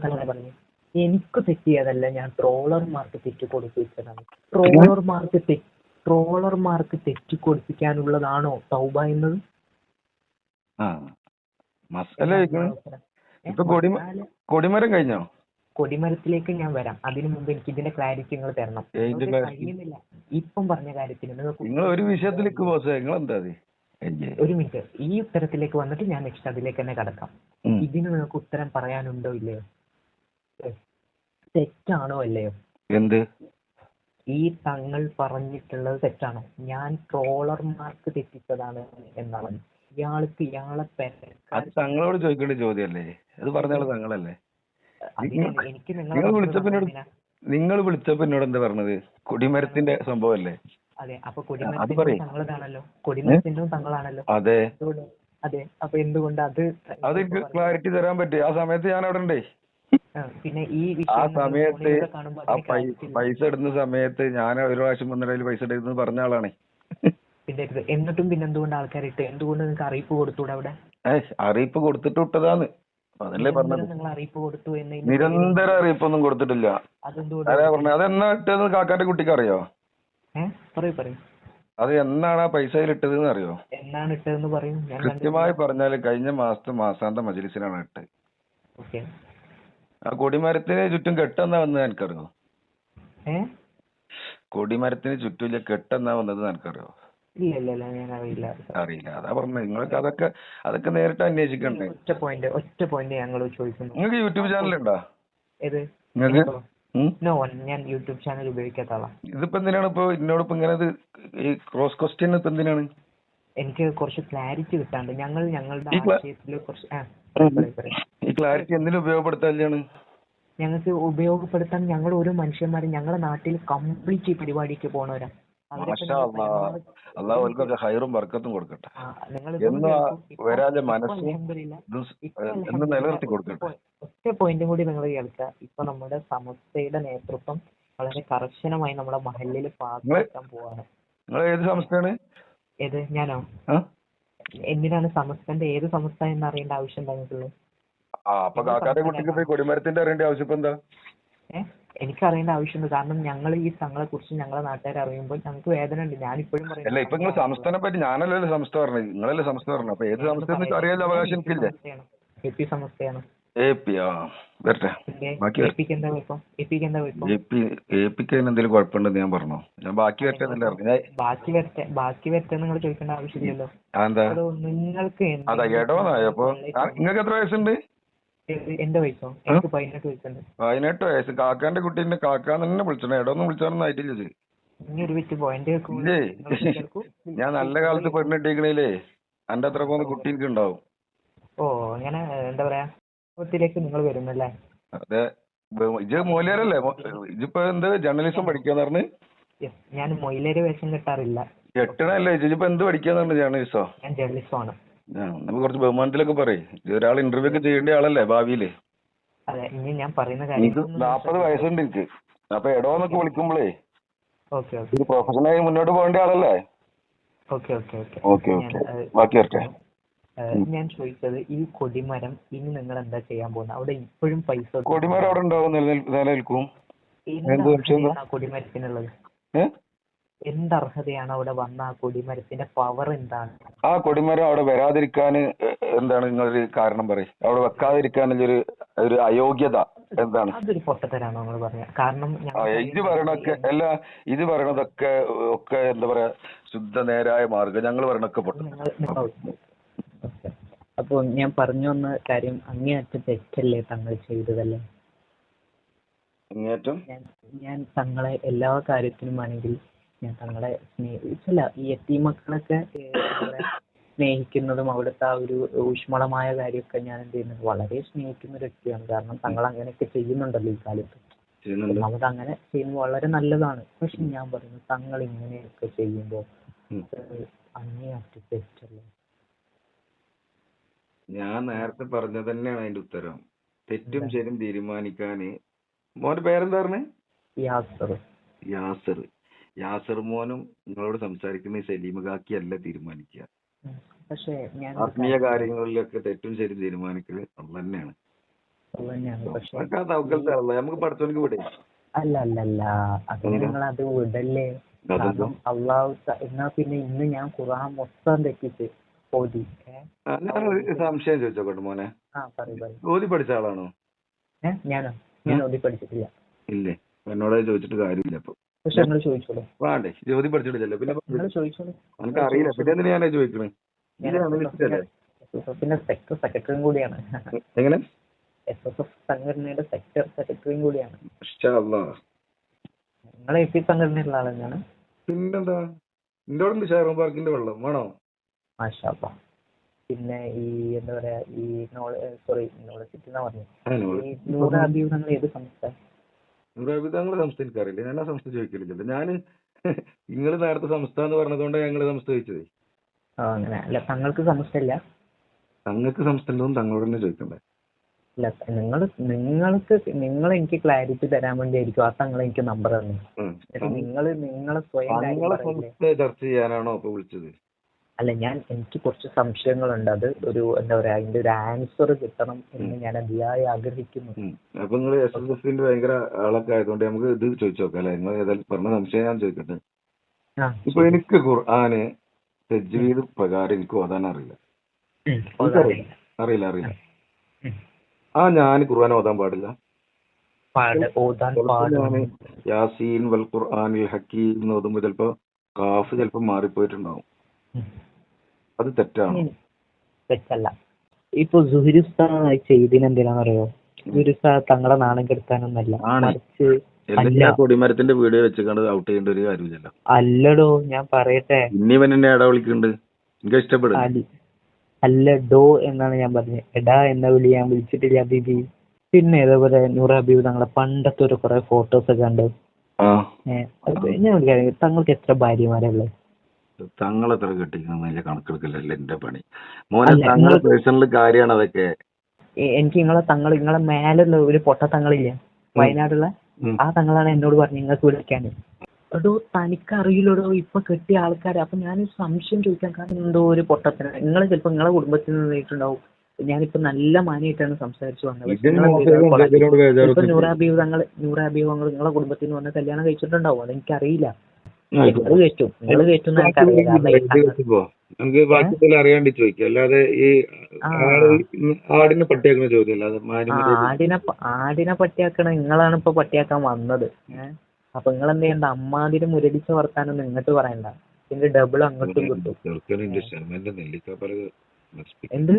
തങ്ങൾ പറഞ്ഞത്? എനിക്ക് തെറ്റിയതല്ല, ഞാൻ ട്രോളർമാർക്ക് തെറ്റിക്കൊടുപ്പിച്ചതാണ്. ട്രോളർമാർക്ക് തെറ്റിക്കൊടുപ്പിക്കാനുള്ളതാണോ തൗബ എന്നത്? ഇപ്പൊ കൊടിമരം കഴിഞ്ഞോ? കൊടിമരത്തിലേക്ക് ഞാൻ വരാം. അതിനു മുമ്പ് എനിക്ക് ഇതിന്റെ ക്ലാരിറ്റി നിങ്ങൾ തരണം. ഏതിന്റെ നിങ്ങൾക്ക് clarity? കഴിയുന്നില്ല ഇപ്പം പറഞ്ഞ കാര്യത്തിന് നിങ്ങൾ ഒരു വിഷയത്തിലേക്ക് ബോസ് നിങ്ങൾ എന്താ ഒരു മിനിറ്റ്, ഈ ഉത്തരത്തിലേക്ക് വന്നിട്ട് ഞാൻ നെക്സ്റ്റ് അതിലേക്ക് തന്നെ കടക്കാം. ഇതിന് നിങ്ങൾക്ക് ഉത്തരം പറയാനുണ്ടോ ഇല്ലയോ? തെറ്റാണോ അല്ലയോ? എന്ത് ഈ തങ്ങൾ പറഞ്ഞിട്ടുള്ളത് തെറ്റാണോ? ഞാൻ ട്രോളർമാർക്ക് തെറ്റിച്ചതാണ് എന്നാണ്. ഇയാൾക്ക് ഇയാളെ അത് തങ്ങളോട് ചോദിക്കേണ്ട ചോദ്യമല്ലേ? അത് പറഞ്ഞാൽ തങ്ങളല്ലേ? എനിക്ക് നിങ്ങൾ വിളിച്ചപ്പോ എന്നോട് എന്താ പറഞ്ഞത്? കൊടിമരത്തിന്റെ സംഭവല്ലേ? അതെ, അപ്പൊ കൊടിമരത്തിന്റെ തങ്ങളതാണല്ലോ, കൊടിമരത്തിന്റെ തങ്ങളാണല്ലോ. അതെ അതെ, അപ്പൊ എന്തുകൊണ്ട് അത് എനിക്ക് ക്ലാരിറ്റി തരാൻ പറ്റും? ആ സമയത്ത് ഞാൻ അവിടെ ഉണ്ടേ. പിന്നെ ഈ ആ സമയത്ത് ആ പൈസ ഇടുന്ന സമയത്ത് ഞാൻ ഒരു പ്രാവശ്യം വന്നിടയിൽ പൈസ ഇടുന്നത് പറഞ്ഞ ആളാണേ. എന്നിട്ടും പിന്നെ എന്തുകൊണ്ട് ആൾക്കാരിട്ട്? എന്തുകൊണ്ട് നിങ്ങൾക്ക് അറിയിപ്പ് കൊടുത്തൂടെ അവിടെ? അറിയിപ്പ് കൊടുത്തിട്ട് വിട്ടതാന്ന് അതല്ലേ പറഞ്ഞത്. നിങ്ങൾ അറിയിപ്പ് കൊടുത്തു എന്ന് നിരന്തര അറിയിപ്പൊന്നും കൊടുത്തിട്ടില്ല. അതാ പറഞ്ഞത്. അതെന്നാ ഇട്ടതെന്ന് കാക്കാന്റെ കുട്ടിക്ക് അറിയോ? പറയൂ. അത് എന്നാണ് ആ പൈസ ഇട്ടത് അറിയോ? എന്നാണ് ഇട്ടതെന്ന് പറയും. കൃത്യമായി പറഞ്ഞാല് കഴിഞ്ഞ മാസത്തെ മാസാന്ത മജ്‌ലിസിനാണ് ഇട്ടത്. ഓക്കെ. ആ കൊടിമരത്തിന് ചുറ്റും കെട്ടെന്നാ വന്നത് എനിക്കറിയോ? കൊടിമരത്തിന് ചുറ്റും കെട്ടെന്നാ വന്നത് എനിക്കറിയോ? ഇല്ല, ഞാൻ അറിയില്ല. അതാ പറഞ്ഞത്. നിങ്ങൾക്ക് അതൊക്കെ നേരിട്ട് അന്വേഷിക്കണ്ടേ? ഒറ്റ പോയിന്റ് ഞങ്ങൾ ചോദിക്കുന്നു. നിങ്ങൾക്ക് യൂട്യൂബ് ചാനൽ ഏത്? നിങ്ങൾക്ക് ഞാൻ യൂട്യൂബ് ചാനൽ ഉപയോഗിക്കാത്ത ആളാണ്. ഇതിപ്പോ എന്തിനാണ് ഇപ്പൊ എന്നോടിപ്പോ ഇങ്ങനെ ഈ ക്രോസ് ക്വസ്റ്റ്യൻ ഇപ്പൊ എന്തിനാണ്? എനിക്ക് കുറച്ച് ക്ലാരിറ്റി കിട്ടാണ്ട്. ഞങ്ങളുടെ ആശയത്തില് കുറച്ച് ഈ ക്ലാരിറ്റി എന്തിനു ഉപയോഗപ്പെടുത്താനാണ്? ഞങ്ങൾക്ക് ഉപയോഗപ്പെടുത്താൻ ഞങ്ങൾ ഓരോ മനുഷ്യന്മാരും ഞങ്ങളുടെ നാട്ടിൽ കംപ്ലീറ്റ് ഈ പരിപാടിക്ക് പോണവരാ. അള്ളാഹു ഹൈറും ബർക്കത്തും കൊടുക്കട്ടെ. എന്ന് വരാതെ മനസ്സും നിലനിർത്തി കൊടുക്കട്ടെ. ഒറ്റ പോയിന്റും കൂടി നിങ്ങൾ കേൾക്കുക. ഇപ്പൊ നമ്മുടെ സമസ്തയുടെ നേതൃത്വം വളരെ കർശനമായി നമ്മുടെ മഹല്ലിൽ പാസ്സാക്കാൻ പോവാണ്. നിങ്ങൾ ഏത് സമസ്തയാണ്? ഏത്? ഞാനോ? എന്തിനാണ് സമസ്തന്റെ ഏത് സമസ്ത എന്ന് അറിയേണ്ട ആവശ്യം ഉണ്ടായിട്ടുള്ളത്? അപ്പൊ കാക്കാന്റെ കുട്ടിക്ക് കൊടിമരത്തിന്റെ അറിയേണ്ട ആവശ്യം ഇപ്പൊ എന്താ? എനിക്ക് അറിയേണ്ട ആവശ്യമുണ്ട്. കാരണം ഞങ്ങൾ ഈ തങ്ങളെ കുറിച്ച് ഞങ്ങളെ നാട്ടുകാർ അറിയുമ്പോൾ ഞങ്ങൾക്ക് വേദന ഉണ്ട്. ഞാനിപ്പോഴും പറയുന്നത് അല്ല. ഇപ്പൊ നിങ്ങൾ സംസ്ഥാനം പറ്റി ഞാനല്ലല്ലോ സംസ്ഥ പറഞ്ഞത്, നിങ്ങളല്ലേ സംസ്ഥ പറഞ്ഞു. അപ്പൊ ഏത് സംസ്ഥ അറിയാൻ അവകാശം എനിക്കില്ലേ? AP സമസ്തയാണ്. AP വരട്ടെ. APക്ക് എന്തെങ്കിലും കുഴപ്പമുണ്ടെന്ന് ഞാൻ പറഞ്ഞു. ഞാൻ ബാക്കി വരട്ടെ എന്നല്ലേ പറഞ്ഞു. ബാക്കി വരട്ടെ നിങ്ങൾ ചോദിക്കേണ്ട ആവശ്യമില്ലല്ലോ. നിങ്ങൾക്ക് അതാ കേട്ടോന്നായോ? അപ്പൊ നിങ്ങൾക്ക് എത്ര വയസ്സുണ്ട്? എന്റെ വയസ്സോ? എനിക്ക് 18 വയസ്സുണ്ട്. 18 വയസ്സ്. കാക്കാന്റെ കുട്ടീന്റെ കാക്കാന്ന് തന്നെ വിളിച്ചോ. എടോന്നും വിളിച്ചാലൊന്നും ആയിട്ടില്ലേ? ഇല്ലേ? ഞാൻ നല്ല കാലത്ത് പെണ്ണിട്ടിരിക്കണേലേ എന്റെ അത്ര പോകുന്ന കുട്ടി എനിക്ക് ഉണ്ടാവും. അങ്ങനെ എന്താ പറയാ ത്തിലേക്ക് നിങ്ങൾ വരുന്നല്ലേ? അതെ. ഇജ് മൊയിലേരല്ലേ? ഇജിപ്പോ എന്ത് ജേർണലിസം പഠിക്കാന്ന് പറഞ്ഞ്? ഞാൻ മൊയിലേര് വേഷം കെട്ടാറില്ല. കെട്ടണല്ലേ? ഇജിപ്പോ എന്ത് പഠിക്കാന്ന് പറഞ്ഞു? ജേർണലിസോ? ഞാൻ ജേർണലിസം ആണ്. നമുക്ക് കുറച്ച് ബഹുമാനത്തിലൊക്കെ പറയും. ഒരാൾ ഇന്റർവ്യൂ ഒക്കെ ചെയ്യേണ്ട ആളല്ലേ ഭാവിയില്? അതെ. ഇനി ഞാൻ പറയുന്ന കാര്യം 40 വയസ്സുണ്ട് എനിക്ക്. അപ്പൊ എടോന്നൊക്കെ വിളിക്കുമ്പോഴേ പ്രൊഫഷനായി മുന്നോട്ട് പോകേണ്ട ആളല്ലേ? ബാക്കി വരട്ടെ. ഞാൻ ചോദിച്ചത് ഈ കൊടിമരം ഇനി നിങ്ങൾ എന്താ ചെയ്യാൻ പോകുന്നത്? അവിടെ ഇപ്പോഴും പൈസ കൊടിമരം അവിടെ ഉണ്ടാവും, നിലനിൽക്കും. കൊടിമരത്തിനുള്ളത് എന്ത് അർഹതയാണ് അവിടെ വന്ന ആ കൊടിമരത്തിന്റെ പവർ എന്താണ്? ആ കൊടിമരം അവിടെ വരാതിരിക്കാൻ എന്താണ് നിങ്ങളൊരു കാരണം പറയും? അവിടെ വെക്കാതിരിക്കാനുള്ളൊരു അയോഗ്യത എന്താണ്? അതൊരു പൊട്ടത്തരാണോ നിങ്ങൾ പറഞ്ഞ? കാരണം ഇത് പറയണതൊക്കെ എന്താ പറയാ ശുദ്ധ നേരായ മാർഗം. ഞങ്ങൾ പറയണൊക്കെ പൊട്ട. അപ്പൊ ഞാൻ പറഞ്ഞു വന്ന കാര്യം അങ്ങേയറ്റം തെറ്റല്ലേ തങ്ങൾ ചെയ്തതല്ലേ? ഞാൻ തങ്ങളെ എല്ലാ കാര്യത്തിനും ആണെങ്കിൽ ഞാൻ തങ്ങളെ സ്നേഹിച്ചല്ല, ഈ യതീമക്കളൊക്കെ സ്നേഹിക്കുന്നതും അവിടുത്തെ ആ ഒരു ഊഷ്മളമായ കാര്യമൊക്കെ ഞാൻ എന്ത് ചെയ്യുന്നത് വളരെ സ്നേഹിക്കുന്ന ഒരു വ്യക്തിയാണ്. കാരണം തങ്ങൾ അങ്ങനെയൊക്കെ ചെയ്യുന്നുണ്ടല്ലോ ഈ കാലത്ത്. നമുക്ക് അങ്ങനെ ചെയ്യുന്നത് വളരെ നല്ലതാണ്. പക്ഷെ ഞാൻ പറയുന്നു തങ്ങൾ ഇങ്ങനെയൊക്കെ ചെയ്യുമ്പോൾ അങ്ങേയറ്റം തെറ്റല്ലേ? ഞാൻ നേരത്തെ പറഞ്ഞത് തന്നെയാണ് അതിന്റെ ഉത്തരം. തെറ്റും ശരിയും തീരുമാനിക്കാന് മോന്റെ പേരെന്താ പറഞ്ഞേ? യാസർ മോനും നിങ്ങളോട് സംസാരിക്കുന്ന സലീം കാക്കി അല്ല തീരുമാനിക്കുക. ആത്മീയ കാര്യങ്ങളിലൊക്കെ തെറ്റും ശരിയും തീരുമാനിക്കല് തന്നെയാണ്. നമുക്ക് പഠിച്ചവനക്ക് വിടേ? അല്ല അങ്ങനെ നിങ്ങൾ അത് വിടല്ലേ? കാരണം അള്ളാഹു എന്നാ പിന്നെ ഇന്ന് ഞാൻ ഖുർആൻ മൊത്തം തെറ്റിച്ച് ഓതി. ഞാനൊരു സംശയം ചോദിച്ചോട്ടെ മോനെ? ഓതി പഠിച്ച ആളാണോ? ഞാനോ? ഞാൻ ഓതി പഠിച്ചിട്ടില്ല. ഇല്ലേ? എന്നോട് ചോദിച്ചിട്ട് കാര്യമില്ല. അപ്പൊ പക്ഷെ നിങ്ങൾ ചോദിച്ചോളൂ. വേണ്ടേ? ജ്യോതി പഠിച്ചിട്ടില്ലല്ലോ, പിന്നെ നിങ്ങൾ ചോദിച്ചോളൂ. എനിക്ക് അറിയില്ല, പിന്നെ എന്തിനാ ഞാനേ ചോദിക്കണേ? പിന്നെ സെക്ടർ സെക്രട്ടറിയും കൂടിയാണ്. എങ്ങനെ? SSF സംഘടനയുടെ സെക്ടർ സെക്രട്ടറിയും കൂടിയാണ്. നിങ്ങൾ AP സംഘടനയുള്ള ആൾ തന്നെയാണ്? പിന്നെന്താ, എന്റെ ഷെയറും പാർക്കിന്റെ വെള്ളം വേണോ? മാഷാ അല്ലാഹ്. പിന്നെ ഈ എന്താ പറയാ, ഈ നോളജിറ്റി എന്നാ പറഞ്ഞു, ഈ നൂറ് ഹബീബ് തങ്ങൾ ഏത് സംസ്ഥ? ഞങ്ങളുടെ സംസ്ഥ എനിക്കറിയില്ല, ഞാൻ ആ സംസ്ഥ ചോദിക്കലില്ല. ഞാൻ നിങ്ങൾ നേരത്തെ സംസ്ഥ എന്ന് പറഞ്ഞതുകൊണ്ട് ഞങ്ങള് സംസ്ഥ ചോദിച്ചത്. അങ്ങനെ അല്ല, തങ്ങൾക്ക് സംസ്ഥ ഇല്ല? തങ്ങൾക്ക് സംസ്ഥ ഉണ്ടെന്ന് തങ്ങളോട് തന്നെ ചോദിക്കണ്ടേ? ഇല്ല, നിങ്ങൾ എനിക്ക് ക്ലാരിറ്റി തരാൻ വേണ്ടി ആയിരിക്കും ആ തങ്ങൾ എനിക്ക് നമ്പർ തന്നു. നിങ്ങളെ സ്വയം ചർച്ച ചെയ്യാനാണോ ഇപ്പൊ വിളിച്ചത്? അല്ല, എനിക്ക് കുറച്ച് സംശയങ്ങളുണ്ട്. അത് ഒരു എന്താ പറയാ, അതിന്റെ ഒരു ആൻസർ കിട്ടണം എന്ന് ഞാൻ അതിയായി ആഗ്രഹിക്കുന്നു. അപ്പൊ നിങ്ങൾ SSFന്റെ ഭയങ്കര ആളൊക്കെ ആയതുകൊണ്ട് നമുക്ക് ഇത് ചോദിച്ചു നോക്കാം അല്ലെ? നിങ്ങൾ ഏതായാലും പറഞ്ഞ സംശയം ഞാൻ ചോദിക്കട്ടെ. ഇപ്പൊ എനിക്ക് ഖുർആന് തജ്വീദ് പ്രകാരം എനിക്ക് ഓതാൻ അറിയില്ല. അറിയില്ല. ഞാൻ ഖുർആൻ ഓതാൻ പാടില്ല. യാസീൻ വൽ ഖുർആനിൽ ഹക്കീം എന്ന് ഓതുമ്പോ ചിലപ്പോ കാഫ് ചിലപ്പോ മാറിപ്പോയിട്ടുണ്ടാവും. അത് തെറ്റാണ്? തെറ്റല്ല. ഇപ്പൊ സുഹൃസ്താ ചെയ്തിനെന്തിനാണെന്നറിയോ? സുഹൃസ്താ തങ്ങളെ നാണം കെടുത്താനൊന്നല്ല, മറിച്ച് കൊടിമരത്തിന്റെ വീഡിയോ വെച്ചിട്ട് ഔട്ട് ചെയ്യേണ്ട ഒരു കാര്യമില്ലല്ലോ. അല്ലടോ, ഞാൻ പറയട്ടെ. ഇനിവൻ എന്നെ എടാ വിളിക്കുന്നുണ്ട്, എനിക്ക് ഇഷ്ടപ്പെടും. അല്ല ഡോ എന്നാണ് ഞാൻ പറഞ്ഞത്, എടാ എന്ന വിളി ഞാൻ വിളിച്ചിട്ടില്ല ബീബി. പിന്നെ ഇതേപോലെ നൂറ് ഹബീബ് തങ്ങളെ പണ്ടത്തെ ഒരു കുറെ ഫോട്ടോസ് ഒക്കെ ഉണ്ട്. ഞാൻ വിളിക്കാം, തങ്ങൾക്ക് എത്ര ഭാര്യമാരുള്ളത്? തങ്ങളെത്ര കെട്ടിക്കുന്നതിന്റെ കണക്കെടുക്കലല്ല എന്റെ പണി മോനെ. തങ്ങളെ പേഴ്സണൽ കാര്യമാണ് അതൊക്കെ. എനിക്ക് നിങ്ങളെ മേലുള്ള ഒരു പൊട്ട തങ്ങളില്ല വയനാടുള്ള, ആ തങ്ങളാണ് എന്നോട് പറഞ്ഞു നിങ്ങൾക്ക് വിളിക്കാന്. എടോ തനിക്കറിയില്ലടോ ഇപ്പൊ കെട്ടിയ ആൾക്കാരെ. അപ്പൊ ഞാൻ സംശയം ചോദിക്കാൻ കാരണം എന്തോ ഒരു പൊട്ടത്തിന്. നിങ്ങൾ ചിലപ്പോ നിങ്ങളെ കുടുംബത്തിൽ നിന്നിട്ടുണ്ടാവും. ഞാനിപ്പോ നല്ല മാനിയായിട്ടാണ് സംസാരിച്ചു വന്നത്. ഇപ്പൊ നൂറ് ഹബീബ് തങ്ങൾ നിങ്ങളെ കുടുംബത്തിൽ നിന്ന് വന്ന് കല്യാണം കഴിച്ചിട്ടുണ്ടാവും, അതെനിക്കറിയില്ല. നിങ്ങൾ കേറ്റും നമുക്ക് ബാക്കി അറിയാണ്ട് ചോദിക്കാം, അല്ലാതെ ഈ ആടിനെ പട്ടിയാക്കുന്ന ചോദ്യമല്ല. ആടിനെ പട്ടിയാക്കണ നിങ്ങളാണ് ഇപ്പൊ പട്ടിയാക്കാൻ വന്നത്. അപ്പൊ നിങ്ങൾ എന്ത് ചെയ്യണ്ട, അമ്മാതിരി മുരടിച്ച വർത്താനം ഇങ്ങോട്ട് പറയണ്ട, ഇതിന്റെ ഡബിൾ അങ്ങോട്ടും കിട്ടും. എന്ത്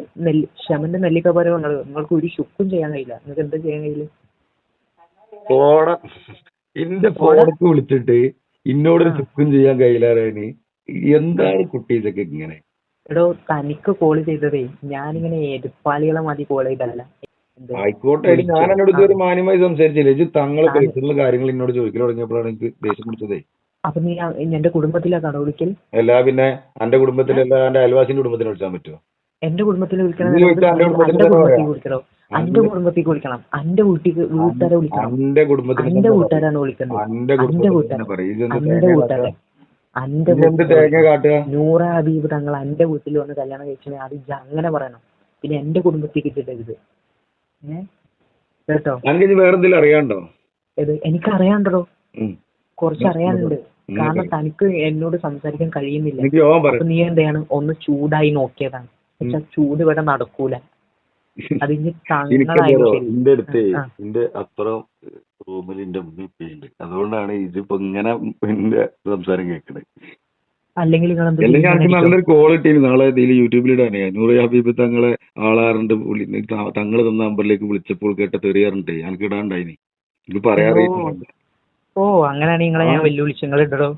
ക്ഷമന്റെ നെല്ലിക്കപ്പരം നിങ്ങൾക്ക് ഒരു ശുക്കും ചെയ്യാൻ കഴിയില്ല. നിങ്ങൾക്ക് എന്താ ചെയ്യാൻ കഴിയില്ല? എന്റെ ഫോണൊക്കെ വിളിച്ചിട്ട് ഇന്നോടൊരു ചുക്കും ചെയ്യാൻ കഴിയില്ലാരാണ്. എന്താണ് കുട്ടി ഇതൊക്കെ ഇങ്ങനെ? എടോ തനിക്ക് കോൾ ചെയ്തതേ ഞാനിങ്ങനെ എരുപ്പാളികളെ മതി കോൾ ചെയ്തല്ല. ആയിക്കോട്ടെ, ഞാൻ എന്നോട് ഇതൊരു മാന്യമായി സംസാരിച്ചില്ലേ? ഇത് തങ്ങളെ പേഴ്സണൽ കാര്യങ്ങൾ എന്നോട് ചോദിക്കൽ തുടങ്ങിയപ്പോഴാണ് എനിക്ക് ദേഷ്യം പിടിച്ചതേ. അപ്പൊ നീ എന്റെ കുടുംബത്തിലാ കട വിളിക്കൽ? അല്ല പിന്നെ എന്റെ കുടുംബത്തിലല്ല, എന്റെ അയൽവാസിന്റെ കുടുംബത്തിന് വിളിച്ചാൻ പറ്റുമോ? എന്റെ കുടുംബത്തിൽ വിളിക്കണം, എന്റെ കുടുംബത്തേക്ക് വിളിക്കണം, എന്റെ വീട്ടുകാരെ വിളിക്കണം, എന്റെ വീട്ടുകാരാണ് വിളിക്കുന്നത്, നൂറ് ഹബീബ് തങ്ങൾ എന്റെ വീട്ടിൽ വന്ന് കല്യാണം കഴിച്ചാൽ അത് അങ്ങനെ പറയണം. പിന്നെ എന്റെ കുടുംബത്തേക്ക് ഇട്ടിട്ടരുത് കേട്ടോ. വേറെന്തെങ്കിലും അറിയാണ്ടോ? എനിക്കറിയാണ്ടോ, കുറച്ച് അറിയാനുണ്ട്. കാരണം തനിക്ക് എന്നോട് സംസാരിക്കാൻ കഴിയുന്നില്ല. അപ്പൊ നീ എന്താണ് ഒന്ന് ചൂടായി നോക്കിയതാണ്. പക്ഷെ ചൂട് ഇവിടെ നടക്കൂല. അതിന് എന്റെ അടുത്ത് എന്റെ അപ്പുറം റൂമിൽ എന്റെ ഉമ്മയുണ്ട്, അതുകൊണ്ടാണ് ഇതിപ്പോ ഇങ്ങനെ എന്റെ സംസാരം കേൾക്കണത്. അല്ലെങ്കിൽ നല്ലൊരു ക്വാളിറ്റി നാളെ ഇതിൽ യൂട്യൂബിലിടാനേ. നൂറ് ഹബീബ് തങ്ങളെ ആളാറുണ്ട്, തങ്ങള് തന്ന നമ്പറിലേക്ക് വിളിച്ചപ്പോൾ കേട്ട തെറിയാറുണ്ട്, എനിക്ക് ഇടാണ്ടായിനി. ഇത് പറയാറില്ല. ഓ അങ്ങനെയാണ് നിങ്ങളെ ഞാൻ വെല്ലുവിളിച്ചു, നിങ്ങൾ ഇടടോ.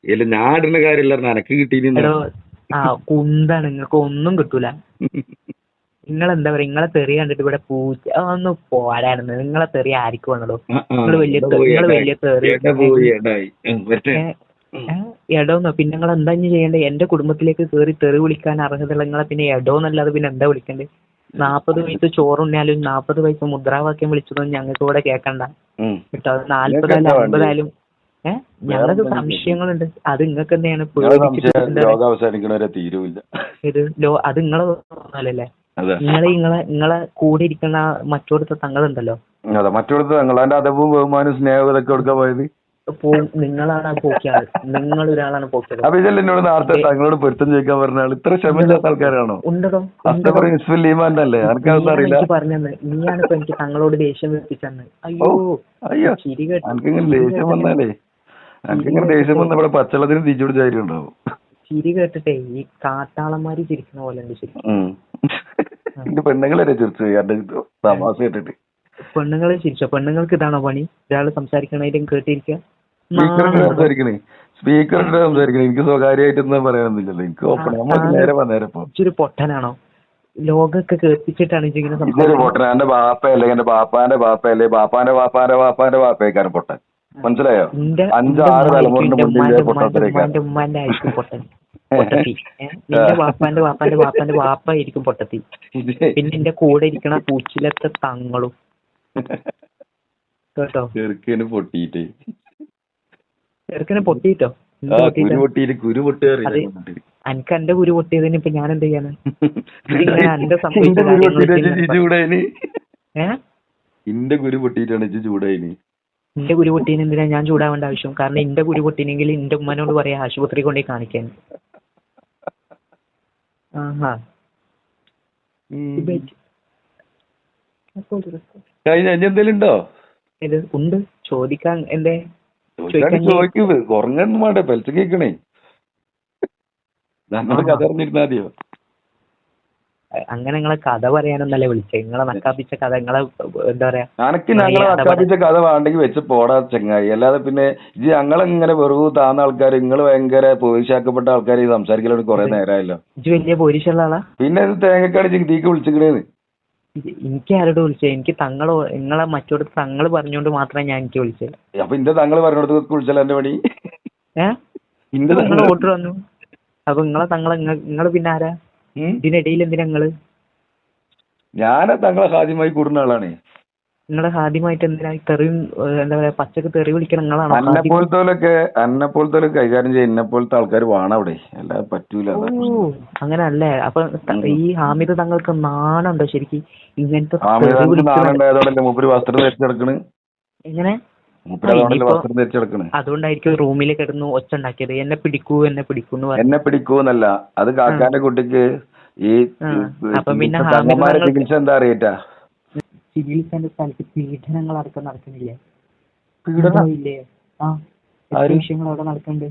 ഇല്ല, ഞാൻ ഇടുന്ന കാര്യമില്ല, എനക്ക് കിട്ടിയിട്ടോ. കുന്താണ്, നിങ്ങൾക്ക് ഒന്നും കിട്ടൂല. നിങ്ങളെന്താ പറയാ, നിങ്ങളെ തെറി കണ്ടിട്ട് ഇവിടെ പൂച്ച ഒന്ന് പോരാടുന്നത്. നിങ്ങളെ തെറി ആർക്കും വേണല്ലോ? നിങ്ങൾ വലിയ തെറി എടോന്നോ. പിന്നെ നിങ്ങൾ എന്താ ചെയ്യേണ്ടത്? എന്റെ കുടുംബത്തിലേക്ക് കയറി തെറി വിളിക്കാൻ അർഹതയുള്ള നിങ്ങളെ പിന്നെ എടോന്നല്ലാതെ പിന്നെ എന്താ വിളിക്കണ്ടേ? 40 വയസ്സ് ചോറുണ്ണിയാലും 40 വയസ്സ് മുദ്രാവാക്യം വിളിച്ചതൊന്നും ഞങ്ങൾക്ക് ഇവിടെ കേൾക്കണ്ട കേട്ടോ. 40 ആയാലും 50 ആയാലും ഞങ്ങൾക്ക് സംശയങ്ങളുണ്ട്. അത് നിങ്ങൾക്ക് എന്തെയാണ് അത് നിങ്ങളെ തോന്നലല്ലേ? നിങ്ങളെ കൂടെ ഇരിക്കുന്ന മറ്റോടത്തെ തങ്ങളുണ്ടല്ലോ, മറ്റോടത്തെ തങ്ങൾ അതിന്റെ അതവും ബഹുമാനവും സ്നേഹവും ഇതൊക്കെ കൊടുക്കാൻ പോയത് നിങ്ങളാണ് പോക്കിയാള്, നിങ്ങൾ ഒരാളാണ് പോക്കിയത്. അപ്പൊ ഇതല്ലേ എന്നോട് നേരത്തെ തങ്ങളോട് പൊരുത്തം ചോദിക്കാൻ പറഞ്ഞ ആൾ ഇത്ര ക്ഷമയില്ലാത്ത ആൾക്കാരാണോ? ഉണ്ടോ അല്ലേ? എനിക്കതൊന്നും അറിയില്ല. പറഞ്ഞത് നീയാണ് ഇപ്പൊ എനിക്ക് തങ്ങളോട് ദേഷ്യം വെപ്പിച്ചെന്ന്. അയ്യോ എനിക്കിങ്ങനെ ദേഷ്യം വന്നാലേ എനിക്കിങ്ങനെ ദേഷ്യം വന്ന ഇവിടെ പച്ചവെള്ളത്തിന് തിരിച്ചു പിടിച്ച കാര്യം ഉണ്ടാവും. ചിരി കേട്ടിട്ടേ ഈ കാട്ടാളന്മാര് ചിരിക്കുന്ന പോലെ ഉണ്ട് ശരി. എന്റെ പെണ്ണുങ്ങളെ ചിരിച്ചു തമാശ കേട്ടിട്ട്. പെണ്ണുങ്ങളെ ചിരിച്ചോ? പെണ്ണുങ്ങൾക്ക് ഇതാണോ പണി? ഒരാള് സംസാരിക്കണേലും കേട്ടിരിക്കുക. സംസാരിക്കണേ എനിക്ക് സ്വകാര്യമായിട്ട് പറയാനൊന്നുമില്ലല്ലോ. എനിക്ക് നേരെ പൊട്ടനാണോ? ലോകമൊക്കെ കേൾപ്പിച്ചിട്ടാണ് ഇതൊരു പൊട്ടൻ. എന്റെ ബാപ്പയല്ലേ എന്റെ ബാപ്പാന്റെ ബാപ്പയല്ലേ ബാപ്പാന്റെ ബാപ്പാന്റെ ബാപ്പാന്റെ ബാപ്പയേക്കാരൻ പൊട്ടൻ. മനസ്സിലായോ? 5-6 തലമുറ ഉമ്മാന്റെ ഉമ്മാന്റെ ആയിരിക്കും പൊട്ടൻ. പൊട്ടത്തി നിന്റെ വാപ്പാന്റെ വാപ്പാന്റെ വാപ്പാന്റെ വാപ്പ ആയിരിക്കും പൊട്ടത്തി. പിന്നെ എന്റെ കൂടെ ഇരിക്കണ പൂച്ചിലത്തെ തങ്ങളും കേട്ടോ. ചെറുക്കന് പൊട്ടിയിട്ടേ ചെറുക്കനെ പൊട്ടിയിട്ടോ? എനിക്ക് എന്റെ കുരു പൊട്ടിയതിന് ഇപ്പൊ ഞാൻ എന്ത് ചെയ്യാന്? എന്റെ സംഭവിച്ച എന്റെ കുരു പൊട്ടിയിട്ടാണ് ചൂടായിന്. എന്റെ കുരു പൊട്ടീന് എന്തിനാ ഞാൻ ചൂടാവേണ്ട ആവശ്യം? കാരണം എന്റെ കുരു പൊട്ടീനെങ്കിൽ എന്റെ ഉമ്മനോട് പറയാ ആശുപത്രി കൊണ്ടേ കാണിക്കാൻ. എന്തെങ്കിലും ഉണ്ടോ? ഇത് ഉണ്ട് ചോദിക്കാൻ. എന്തേ ചോദിക്കുന്നത്? ഉറങ്ങൊന്നും വേണ്ടേ, പലിച്ച കേക്കണേ. നമ്മള് കഥ അറിഞ്ഞിരുന്നാ മതിയോ? അങ്ങനെ നിങ്ങളെ കഥ പറയാനൊന്നല്ലേ വിളിച്ചേ? നിങ്ങളെ നക്കാപ്പിച്ച കഥ, നിങ്ങളെ എന്താ പറയാ, അനക്ക് ഞങ്ങളെ നക്കാപ്പിച്ച കഥ വേണ്ടെങ്കിൽ വെച്ച് പോടാ ചങ്ങായി. അല്ലാതെ പിന്നെ ഇത് ഞങ്ങളിങ്ങനെ വെറുതെ താന്ന ആൾക്കാർ, നിങ്ങൾ ഭയങ്കര പോലീസാക്കപ്പെട്ട ആൾക്കാർ സംസാരിക്കലോട് കുറെ നേരമായല്ലോ. ഇത് വലിയ പോലീസുള്ള ആളാ? പിന്നെ ഇത് തേങ്ങക്കാട് തീക്ക് വിളിച്ചിക്കണേന്ന്. എനിക്ക് ആരോട് വിളിച്ചേ? എനിക്ക് തങ്ങളോ നിങ്ങളെ മറ്റോടത്ത് തങ്ങള് പറഞ്ഞോണ്ട് മാത്രമേ ഞാൻ എനിക്ക് വിളിച്ചത്. അപ്പൊ ഇന്റെ തങ്ങള് പറഞ്ഞോടത്ത് വിളിച്ചല്ലോ എന്റെ പണി. നിങ്ങള് ഓർഡർ വന്നു. അപ്പൊ നിങ്ങളെ തങ്ങളെ നിങ്ങള് പിന്നെ ആരാ ഇതിനിടയിൽ? എന്തിനാ നിങ്ങള്? ഞാനാ തങ്ങളെ ഹാദ്യമായി കൂടുന്ന ആളാണ്. നിങ്ങളെ ഹാദ്യമായിട്ട് എന്തിനാ തെറിയും എന്താ പറയാ പച്ചക്ക് തെറി വിളിക്കണം? നിങ്ങളാണോ? അന്നെപ്പോലത്തെ കൈകാര്യം ചെയ്യാൻ എന്നെപ്പോലത്തെ ആൾക്കാർ വേണം അവിടെ, അല്ലാതെ പറ്റൂല. അങ്ങനെ അല്ലേ? അപ്പൊ ഈ ഹാമിദ് തങ്ങൾക്ക് നാണുണ്ടോ ശരിക്കും? ഇങ്ങനത്തെ മൂപ്പര് വസ്ത്രം ധരിച്ചു കിടക്കണ്. എങ്ങനെ? അതുകൊണ്ടായിരിക്കും റൂമിൽ കിടന്നു ഒച്ച ഉണ്ടാക്കിയത്. എന്നെ പിടിക്കൂ എന്നെ പിടിക്കൂന്ന് പറഞ്ഞു. എന്നെ പിടിക്കൂന്നല്ല, അത് കാക്കാന്റെ കുട്ടിക്ക് ഈ ചികിത്സ എന്താ അറിയറ്റാ? ചികിത്സന്റെ സ്ഥലത്ത് പീഡനങ്ങൾ അടക്കം നടക്കുന്നില്ലേ? പീഡനമില്ലേ? വിഷയങ്ങൾ അവിടെ നടക്കുന്നുണ്ട്.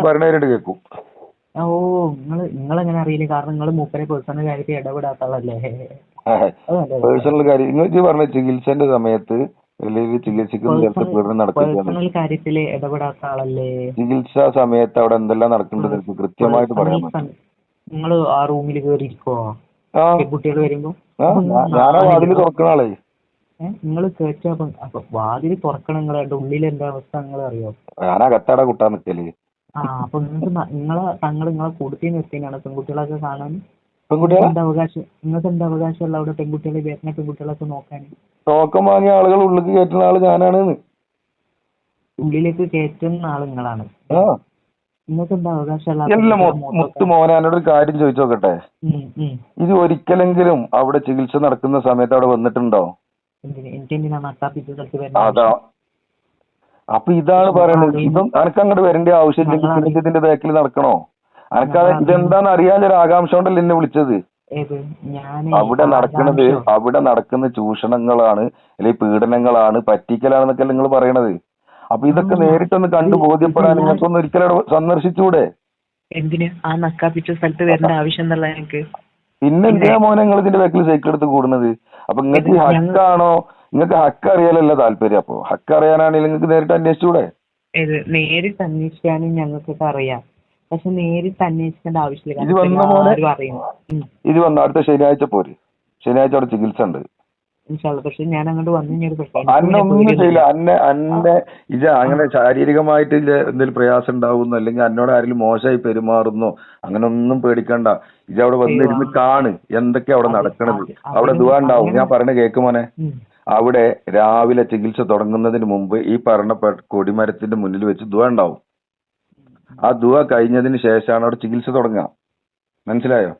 പറഞ്ഞവരോട് കേൾക്കും. ഓ നിങ്ങളെങ്ങനെ അറിയില്ല? കാരണം നിങ്ങൾ മൂപ്പരെ പേഴ്സണൽ കാര്യത്തിൽ ഇടപെടാത്ത ആളല്ലേ? പേഴ്സണൽ കാര്യം നിങ്ങൾ പറഞ്ഞ ചികിത്സന്റെ സമയത്ത് പേഴ്സണൽ കാര്യത്തില് ഇടപെടാത്ത ആളല്ലേ? ചികിത്സാ സമയത്ത് അവിടെ എന്തെല്ലാം നടക്കേണ്ടത് കൃത്യമായിട്ട് പറയാൻ പറ്റും. നിങ്ങൾ ആ റൂമിൽ കയറി ഇരിക്കോ കുട്ടികൾ വരുമ്പോ? ഞാനാ വാതില് തുറക്കണ ആളെ. നിങ്ങൾ കേട്ടോ? അപ്പൊ വാതില് തുറക്കണം. നിങ്ങളുടെ ഉള്ളിൽ എന്താ അവസ്ഥ നിങ്ങൾ അറിയോ? ഞാനാ കത്താട കുട്ടാൻ നിക്കല്. അപ്പൊ നിങ്ങളെ കൂടുതൽ നിർത്തിയാണ് പെൺകുട്ടികളൊക്കെ കാണാൻ. നിങ്ങൾക്ക് എന്താ അവകാശമുള്ള അവിടെ പെൺകുട്ടികളെ വരുന്ന പെൺകുട്ടികളൊക്കെ നോക്കാൻ? ടോക്കൺ വാങ്ങിയ ആളുകൾ ഉള്ളിലേക്ക് കയറ്റുന്ന ആള് ഞാനാണ്. ഉള്ളിലേക്ക് കയറ്റുന്ന ആള് നിങ്ങളാണ്. നിങ്ങൾക്ക് എന്താ അവകാശമുള്ള? മുത്ത് മോനെ എന്നോട് ഒരു കാര്യം ചോദിച്ചു നോക്കട്ടെ. ഇത് ഒരിക്കലെങ്കിലും അവിടെ ചികിത്സ നടക്കുന്ന സമയത്ത് അവിടെ വന്നിട്ടുണ്ടോ? അതാ അപ്പൊ ഇതാണ് പറയുന്നത്. ഇതും അനക്ക് അങ്ങോട്ട് വരേണ്ട ആവശ്യമില്ലെങ്കിൽ ഇതിന്റെ ബാക്കിൽ നടക്കണോ? അനക്ക് ഇതെന്താന്ന് അറിയാനൊരു ആകാംക്ഷ കൊണ്ടല്ലേ എന്നെ വിളിച്ചത്. അവിടെ നടക്കുന്ന ചൂഷണങ്ങളാണ്, അല്ലെങ്കിൽ പീഡനങ്ങളാണ്, പറ്റിക്കലാണെന്നൊക്കെ നിങ്ങൾ പറയണത്. അപ്പൊ ഇതൊക്കെ നേരിട്ടൊന്ന് കണ്ടു ബോധ്യപ്പെടാൻ നിങ്ങൾക്കൊന്ന് ഒരിക്കലും സന്ദർശിച്ചൂടെ? എന്തിന് ആ നക്കാപ്പിച്ച സ്ഥലത്ത് വരേണ്ട ആവശ്യം എന്നല്ല എനിക്ക്. പിന്നെ എന്തിനാ മോനെ നിങ്ങൾ ഇതിന്റെ ബാക്കിൽ സൈക്കിൾ എടുത്ത് കൂടുന്നത്? അപ്പൊ നിങ്ങൾക്ക് ഹക്കാണോ? നിങ്ങൾക്ക് ഹക്ക് അറിയാലല്ല താല്പര്യം. അപ്പൊ ഹക്ക് അറിയാനാണെങ്കിൽ നിങ്ങൾക്ക് നേരിട്ട് അന്വേഷിച്ചൂടെ? നേരിട്ട് അന്വേഷിക്കാനും ഞങ്ങൾക്കൊക്കെ അറിയാം. പക്ഷെ നേരിട്ട് അന്വേഷിക്കേണ്ട ആവശ്യമില്ല. ഇത് വന്ന അടുത്ത ശനിയാഴ്ച പോര്. ശനിയാഴ്ച അവിടെ ചികിത്സ ഉണ്ട്. പക്ഷെ ഞാൻ അങ്ങോട്ട് വന്നു അന്നൊന്നും ചെയ്യില്ല. അന്നെ ഇത് അങ്ങനെ ശാരീരികമായിട്ട് എന്തെങ്കിലും പ്രയാസം ഉണ്ടാവുന്നോ അല്ലെങ്കിൽ എന്നോട് ആരെങ്കിലും മോശമായി പെരുമാറുന്നോ അങ്ങനെ ഒന്നും പേടിക്കണ്ട. ഇത് അവിടെ വന്നിരുന്ന് കാണ് എന്തൊക്കെയാ അവിടെ നടക്കണത്. അവിടെ ദുആ ഉണ്ടാവും. ഞാൻ പറഞ്ഞ കേക്കുമോനെ. അവിടെ രാവിലെ ചികിത്സ തുടങ്ങുന്നതിന് മുമ്പ് ഈ പറഞ്ഞ കൊടിമരത്തിന്റെ മുന്നിൽ വെച്ച് ദുആ ഉണ്ടാവും. ആ ദുആ കഴിഞ്ഞതിന് ശേഷമാണ് അവിടെ ചികിത്സ തുടങ്ങുക. മനസ്സിലായോ?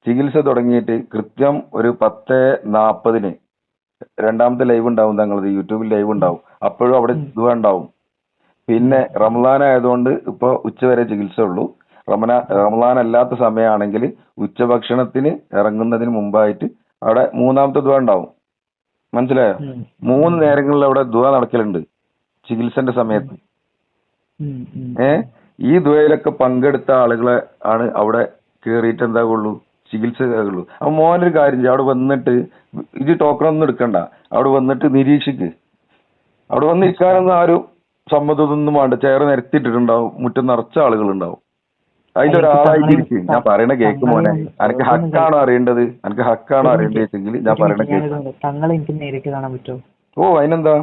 ചികിത്സ തുടങ്ങിയിട്ട് കൃത്യം ഒരു 10:40 രണ്ടാമത്തെ ലൈവ് ഉണ്ടാവും തങ്ങളത്, യൂട്യൂബിൽ ലൈവ് ഉണ്ടാവും. അപ്പോഴും അവിടെ ദുആ ഉണ്ടാവും. പിന്നെ റമദാൻ ആയതുകൊണ്ട് ഇപ്പൊ ഉച്ചവരെ ചികിത്സ ഉള്ളൂ. റമദാൻ അല്ലാത്ത സമയമാണെങ്കിൽ ഉച്ചഭക്ഷണത്തിന് ഇറങ്ങുന്നതിന് മുമ്പായിട്ട് അവിടെ മൂന്നാമത്തെ ദുആ ഉണ്ടാവും. മനസ്സിലായോ? 3 നേരങ്ങളിൽ അവിടെ ദുആ നടക്കലുണ്ട് ചികിത്സന്റെ സമയത്ത്. ഈ ദുആയിലൊക്കെ പങ്കെടുത്ത ആളുകളെ ആണ് അവിടെ കേറിയിട്ട് എന്താകുള്ളൂ, ചികിത്സ ആകുള്ളൂ. അപ്പൊ മോനൊരു കാര്യം ചെയ്യും, അവിടെ വന്നിട്ട് ഇത് ടോക്കൺ ഒന്നും എടുക്കണ്ട, അവിടെ വന്നിട്ട് നിരീക്ഷിക്ക്. അവിടെ വന്നിരിക്കാനൊന്നും ആരും സമ്മതമൊന്നും വേണ്ട, ചെയർ നിരത്തിയിട്ടിട്ടുണ്ടാവും, മുറ്റം നിറച്ച ആളുകളുണ്ടാവും. അതിലൊരാളായിട്ടിരിക്കും. ഞാൻ പറയണ കേക്ക് മോനെ, എനിക്ക് ഹക്കാണോ അറിയേണ്ടത്, എനിക്ക് ഹക്കാണോ അറിയേണ്ടതെങ്കിൽ ഞാൻ പറയണ കേക്ക്. തങ്ങളെ എനിക്ക് നേരിട്ട് കാണാൻ പറ്റുമോ? ഓ അതിനെന്താ,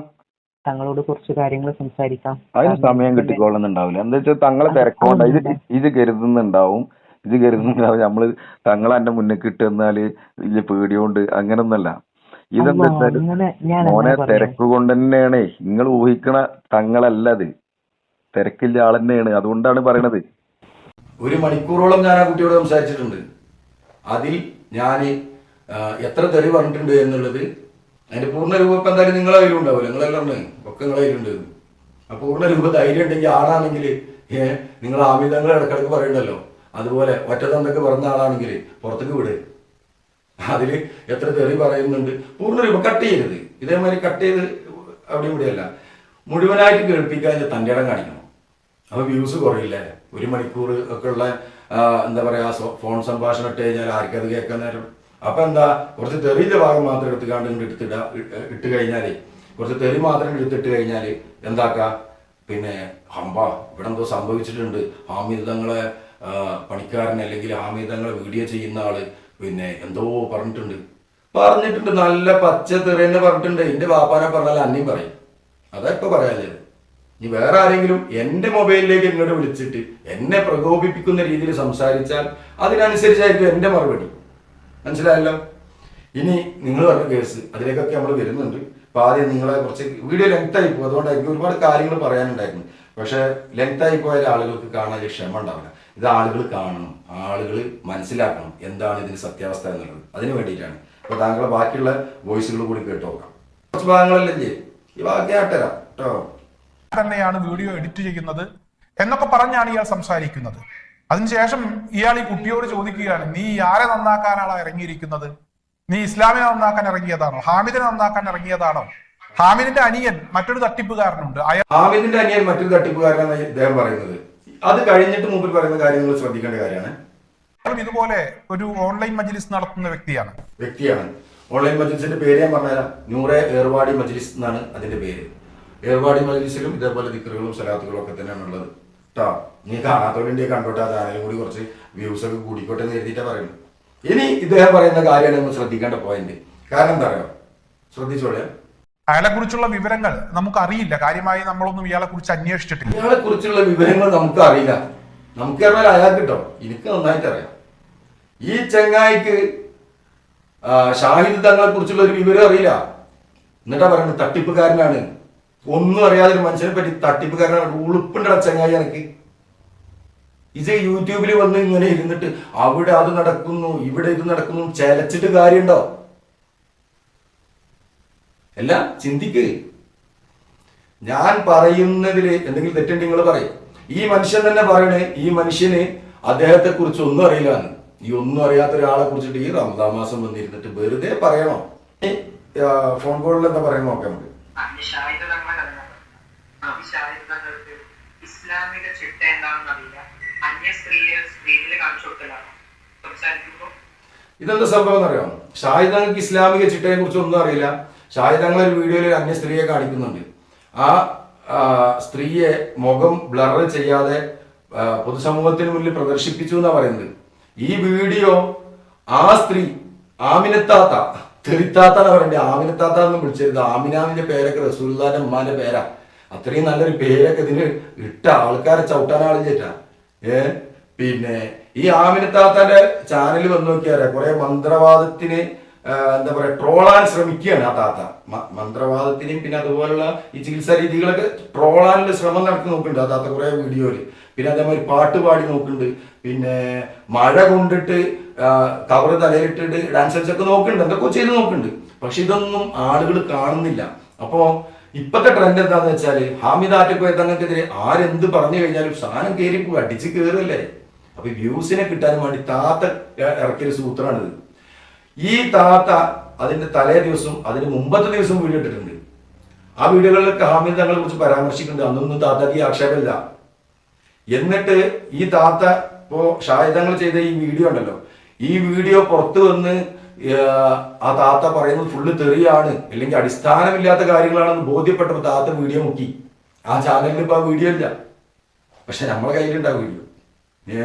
തങ്ങളോട് കുറച്ച് കാര്യങ്ങൾ സംസാരിക്കാം. അതിന് സമയം കിട്ടിക്കൊള്ളുന്നുണ്ടാവില്ല. എന്താ വെച്ചാൽ തങ്ങളെ തിരക്കോണ്ട ഇത് കരുതുന്നുണ്ടാവും. നമ്മള് തങ്ങളെ എന്റെ മുന്നിൽ കിട്ടുന്നാല് വലിയ പേടിയോണ്ട് അങ്ങനൊന്നല്ല. ഇതെന്താ വെച്ചാല് മോനെ തിരക്ക് കൊണ്ട് തന്നെയാണ്. നിങ്ങൾ ഊഹിക്കണ തങ്ങളല്ല, അത് തിരക്കില്ല ആൾ തന്നെയാണ്. അതുകൊണ്ടാണ് പറയണത്. 1 മണിക്കൂറോളം ഞാൻ ആ കുട്ടിയോട് സംസാരിച്ചിട്ടുണ്ട്. അതിൽ ഞാൻ എത്ര തെറി പറഞ്ഞിട്ടുണ്ട് എന്നുള്ളത് അതിന്റെ പൂർണ്ണ രൂപം ഇപ്പം എന്തായാലും നിങ്ങളെ കയ്യിലും ഉണ്ടാവില്ല. നിങ്ങളെല്ലാം ഒക്കെ നിങ്ങളെ കയ്യിലുണ്ട്. ആ പൂർണ്ണ രൂപ ധൈര്യം ഉണ്ടെങ്കിൽ ആളാണെങ്കിൽ നിങ്ങൾ ആമിതങ്ങൾ ഇടക്കിടക്ക് പറയണ്ടല്ലോ, അതുപോലെ ഒറ്റത്തന്തൊക്കെ പറഞ്ഞ ആളാണെങ്കിൽ പുറത്തേക്ക് വിട്. അതിൽ എത്ര തെറി പറയുന്നുണ്ട് പൂർണ്ണ രൂപ കട്ട് ചെയ്യരുത്. ഇതേമാതിരി കട്ട് ചെയ്ത് അവിടെയും ഇവിടെയല്ല, മുഴുവനായിട്ട് കേൾപ്പിക്കാൻ തൻ്റെ ഇടം കാണിക്കണം. അപ്പൊ വ്യൂസ് കുറയില്ലേ? 1 മണിക്കൂർ ഒക്കെ ഉള്ള എന്താ പറയാ ഫോൺ സംഭാഷണം ഇട്ട് കഴിഞ്ഞാൽ ആർക്കത് കേൾക്കാൻ നേരം. അപ്പൊ എന്താ, കുറച്ച് തെറിയുടെ ഭാഗം മാത്രം ഇട്ട് കഴിഞ്ഞാല്, കുറച്ച് തെറി മാത്രം എടുത്തിട്ട് കഴിഞ്ഞാല് എന്താക്കാ, പിന്നെ ഇവിടെ എന്തോ സംഭവിച്ചിട്ടുണ്ട്, ഹാമിദ് തങ്ങളെ പണിക്കാരൻ അല്ലെങ്കിൽ ഹാമിദ് തങ്ങളെ വീഡിയോ ചെയ്യുന്ന ആള് പിന്നെ എന്തോ പറഞ്ഞിട്ടുണ്ട് നല്ല പച്ച തെറി തന്നെ പറഞ്ഞിട്ടുണ്ട്. എന്റെ വാപ്പാനെ പറഞ്ഞാൽ അന്നയും പറയും. അതൊക്കെ പറയാല്ലേ. ഇനി വേറെ ആരെങ്കിലും എന്റെ മൊബൈലിലേക്ക് ഇങ്ങോട്ട് വിളിച്ചിട്ട് എന്നെ പ്രകോപിപ്പിക്കുന്ന രീതിയിൽ സംസാരിച്ചാൽ അതിനനുസരിച്ചായിരിക്കും എന്റെ മറുപടി. മനസ്സിലായല്ലോ? ഇനി നിങ്ങൾ പറഞ്ഞ കേസ്, അതിലേക്കൊക്കെ നമ്മൾ വരുന്നുണ്ട്. അപ്പൊ ആദ്യം നിങ്ങളെ കുറച്ച് വീഡിയോ ലെങ്ത് ആയി പോകും, അതുകൊണ്ടായിരിക്കും ഒരുപാട് കാര്യങ്ങൾ പറയാനുണ്ടായിരുന്നു. പക്ഷെ ലെങ്ത് ആയി പോയ ആളുകൾക്ക് കാണാൻ ക്ഷമ ഉണ്ടാവില്ല. ഇത് ആളുകൾ കാണണം, ആളുകൾ മനസ്സിലാക്കണം എന്താണ് ഇതിന് സത്യാവസ്ഥ എന്നുള്ളത്. അതിന് വേണ്ടിയിട്ടാണ്. അപ്പൊ താങ്കളെ ബാക്കിയുള്ള വോയിസുകൾ കൂടി കേട്ട് നോക്കാം. കുറച്ച് ഭാഗങ്ങളല്ലേ ഈ ബാക്കി ആട്ടരാ കേട്ടോ. തന്നെയാണ് വീഡിയോ എഡിറ്റ് ചെയ്യുന്നത് എന്നൊക്കെ പറഞ്ഞാണ് ഇയാൾ സംസാരിക്കുന്നത്. അതിനുശേഷം ഇയാൾ ഈ കുട്ടിയോട് ചോദിക്കുകയാണ്, നീ ആരെ നന്നാക്കാനാണ് ഇറങ്ങിയിരിക്കുന്നത്? നീ ഇസ്ലാമിനെ നന്നാക്കാൻ ഇറങ്ങിയതാണോ? ഹാമിദിനെ നന്നാക്കാൻ ഇറങ്ങിയതാണോ? ഹാമിദിന്റെ അനിയൻ മറ്റൊരു തട്ടിപ്പുകാരനുണ്ട്. ഹാമിദിന്റെ അനിയൻ മറ്റൊരു തട്ടിപ്പുകാരനാണ് ഇദ്ദേഹം പറയുന്നത്. അത് കഴിഞ്ഞിട്ട് മുമ്പിൽ പറയുന്ന കാര്യങ്ങൾ ശ്രദ്ധിക്കേണ്ട കാര്യമാണ്. ഇതുപോലെ ഒരു ഓൺലൈൻ മജ്ലിസ് നടത്തുന്ന വ്യക്തിയാണ്. ഓൺലൈൻ മജ്ലിസിന്റെ പേര് ഞാൻ പറഞ്ഞുതരാം. നൂറെ ഏർവാടി മജ്ലിസ് എന്നാണ് അതിന്റെ പേര്. ഏർവാടി മജ്ലിസിലും ഇതേപോലെ ദിക്റുകളും സലാത്തുകളും ഒക്കെ തന്നെയാണ് ഉള്ളത് കേട്ടോ. നീ കാണാത്തോടെ കണ്ടോട്ടെ, ആ ചാനലും കൂടി കുറച്ച് വ്യൂസ് ഒക്കെ കൂടിക്കോട്ടെ എന്ന് എഴുതിയിട്ടാ പറയുന്നത്. ഇനി ഇദ്ദേഹം പറയുന്ന കാര്യമാണ് നമ്മൾ ശ്രദ്ധിക്കേണ്ട പോയിന്റ്. കാരണം എന്താ പറയുക, ശ്രദ്ധിച്ചോളെ. അയാളെ കുറിച്ചുള്ള വിവരങ്ങൾ നമുക്ക് അറിയില്ല. കാര്യമായി നമ്മളൊന്നും ഇയാളെ കുറിച്ച് അന്വേഷിച്ചിട്ടില്ല. ഇയാളെ കുറിച്ചുള്ള വിവരങ്ങൾ നമുക്ക് അറിയില്ല. നമുക്ക് അറിയാൻ അയാൾക്ക് കിട്ടോ, എനിക്ക് നന്നായിട്ട് അറിയാം. ഈ ചങ്ങായിക്ക് ഷാഹിദ് തങ്ങളെ കുറിച്ചുള്ള ഒരു വിവരം അറിയില്ല. എന്നിട്ടാ പറയുന്നത് തട്ടിപ്പുകാരനാണ്. ഒന്നും അറിയാതെ ഒരു മനുഷ്യനെ പറ്റി തട്ടിപ്പുകാരനാണ്. ഉളുപ്പുണ്ടട ചങ്ങായി എനിക്ക്. ഇത് യൂട്യൂബിൽ വന്ന് ഇങ്ങനെ ഇരുന്നിട്ട് അവിടെ അത് നടക്കുന്നു ഇവിടെ ഇത് നടക്കുന്നു ചലച്ചിട്ട് കാര്യമുണ്ടോ? അല്ല, ചിന്തിക്ക്. ഞാൻ പറയുന്നതിൽ എന്തെങ്കിലും തെറ്റുണ്ടെങ്കിൽ നിങ്ങൾ പറയും. ഈ മനുഷ്യൻ തന്നെ പറയണേ, ഈ മനുഷ്യന് അദ്ദേഹത്തെ കുറിച്ച് ഒന്നും അറിയില്ല എന്ന്. ഈ ഒന്നും അറിയാത്ത ഒരാളെ കുറിച്ചിട്ട് ഈ റമദാൻ മാസം വന്നിരുന്നിട്ട് വെറുതെ പറയണോ? ഫോൺ കോളിൽ എന്താ പറയുന്നത് നോക്കാം നമുക്ക്. ഇസ്ലാമിക ചിട്ട എന്താണെന്ന് അറിയില്ല, അന്യ സ്ത്രീയെ കാണിച്ചു കൊടുക്കലാണ് സംസാരിക്കുമ്പോൾ. ഇതെന്താ സംഭവം എന്നറിയാം? ഷാഹിദ് തങ്ങൾക്ക് ഇസ്ലാമിക ചിട്ടയെ കുറിച്ച് ഒന്നും അറിയില്ല. ഷാഹിദ് തങ്ങൾ ഒരു വീഡിയോയിൽ ഒരു അന്യ സ്ത്രീയെ കാണിക്കുന്നുണ്ട്. ആ സ്ത്രീയെ മുഖം ബ്ലർ ചെയ്യാതെ പൊതുസമൂഹത്തിന് മുന്നിൽ പ്രദർശിപ്പിച്ചു എന്നാ പറയുന്നത്. ഈ വീഡിയോ ആ സ്ത്രീ ആമിനത്താത്ത, തെറിത്താത്താണ് പറയണ്ടേ, ആമിനത്താത്ത എന്ന് വിളിച്ചത്. ആമിനാവിന്റെ പേരൊക്കെ റസൂലുള്ളാഹിന്റെ ഉമ്മാന്റെ പേരാ. അത്രയും നല്ലൊരു പേരൊക്കെ ഇതിന് ഇട്ട ആൾക്കാരെ ചവിട്ടാനാളില്ലേറ്റാ. പിന്നെ ഈ ആമിനത്താത്താന്റെ ചാനൽ വന്ന് നോക്കിയാലേ കുറെ മന്ത്രവാദത്തിന് എന്താ പറയാ ട്രോളാൻ ശ്രമിക്കുകയാണ് ആ താത്ത. മന്ത്രവാദത്തിനെയും പിന്നെ അതുപോലുള്ള ഈ ചികിത്സാ രീതികളൊക്കെ ട്രോളാനുള്ള ശ്രമം നടത്തി നോക്കുന്നുണ്ട് ആ താത്ത കുറെ വീഡിയോയിൽ. പിന്നെ അതേമാതിരി പാട്ട് പാടി നോക്കുന്നുണ്ട്, പിന്നെ മഴ കൊണ്ടിട്ട് കവറ് തലയിലിട്ടിട്ട് ഡാൻസ് കളിച്ചൊക്കെ നോക്കുന്നുണ്ട്, എന്തൊക്കെ ചെയ്ത് നോക്കുന്നുണ്ട്. പക്ഷെ ഇതൊന്നും ആളുകൾ കാണുന്നില്ല. അപ്പോ ഇപ്പത്തെ ട്രെൻഡ് എന്താന്ന് വെച്ചാല് ഹാമിദ് ആറ്റക്കോയ തങ്ങൾക്കെതിരെ ആരെന്ത് പറഞ്ഞു കഴിഞ്ഞാലും സാധനം കയറി പോകും, അടിച്ച് കയറല്ലേ. അപ്പൊ വ്യൂസിനെ കിട്ടാനും വേണ്ടി താത്ത ഇറക്കിയൊരു സൂത്രമാണിത്. ഈ താത്ത അതിന്റെ തലേ ദിവസം അതിന് മുമ്പത്തെ ദിവസം വീഡിയോ ഇട്ടിട്ടുണ്ട്. ആ വീഡിയോകളിലൊക്കെ ഹാമിദ് തങ്ങളെ കുറിച്ച് പരാമർശിക്കുന്നുണ്ട്. അന്നൊന്നും താത്തക്ക് ആക്ഷേപമില്ല. എന്നിട്ട് ഈ താത്ത ഇപ്പോ ഷാഹിദങ്ങൾ ചെയ്ത ഈ വീഡിയോ ഉണ്ടല്ലോ, ഈ വീഡിയോ പുറത്തു വന്ന് ആ താത്ത പറയുന്നത് ഫുള്ള് തെറിയാണ്, അല്ലെങ്കിൽ അടിസ്ഥാനമില്ലാത്ത കാര്യങ്ങളാണെന്ന് ബോധ്യപ്പെട്ടപ്പോൾ താത്ത വീഡിയോ മുക്കി. ആ ചാനലിൽ ഇപ്പൊ ആ വീഡിയോ ഇല്ല, പക്ഷെ നമ്മളെ കയ്യിലുണ്ട് ആ വീഡിയോ.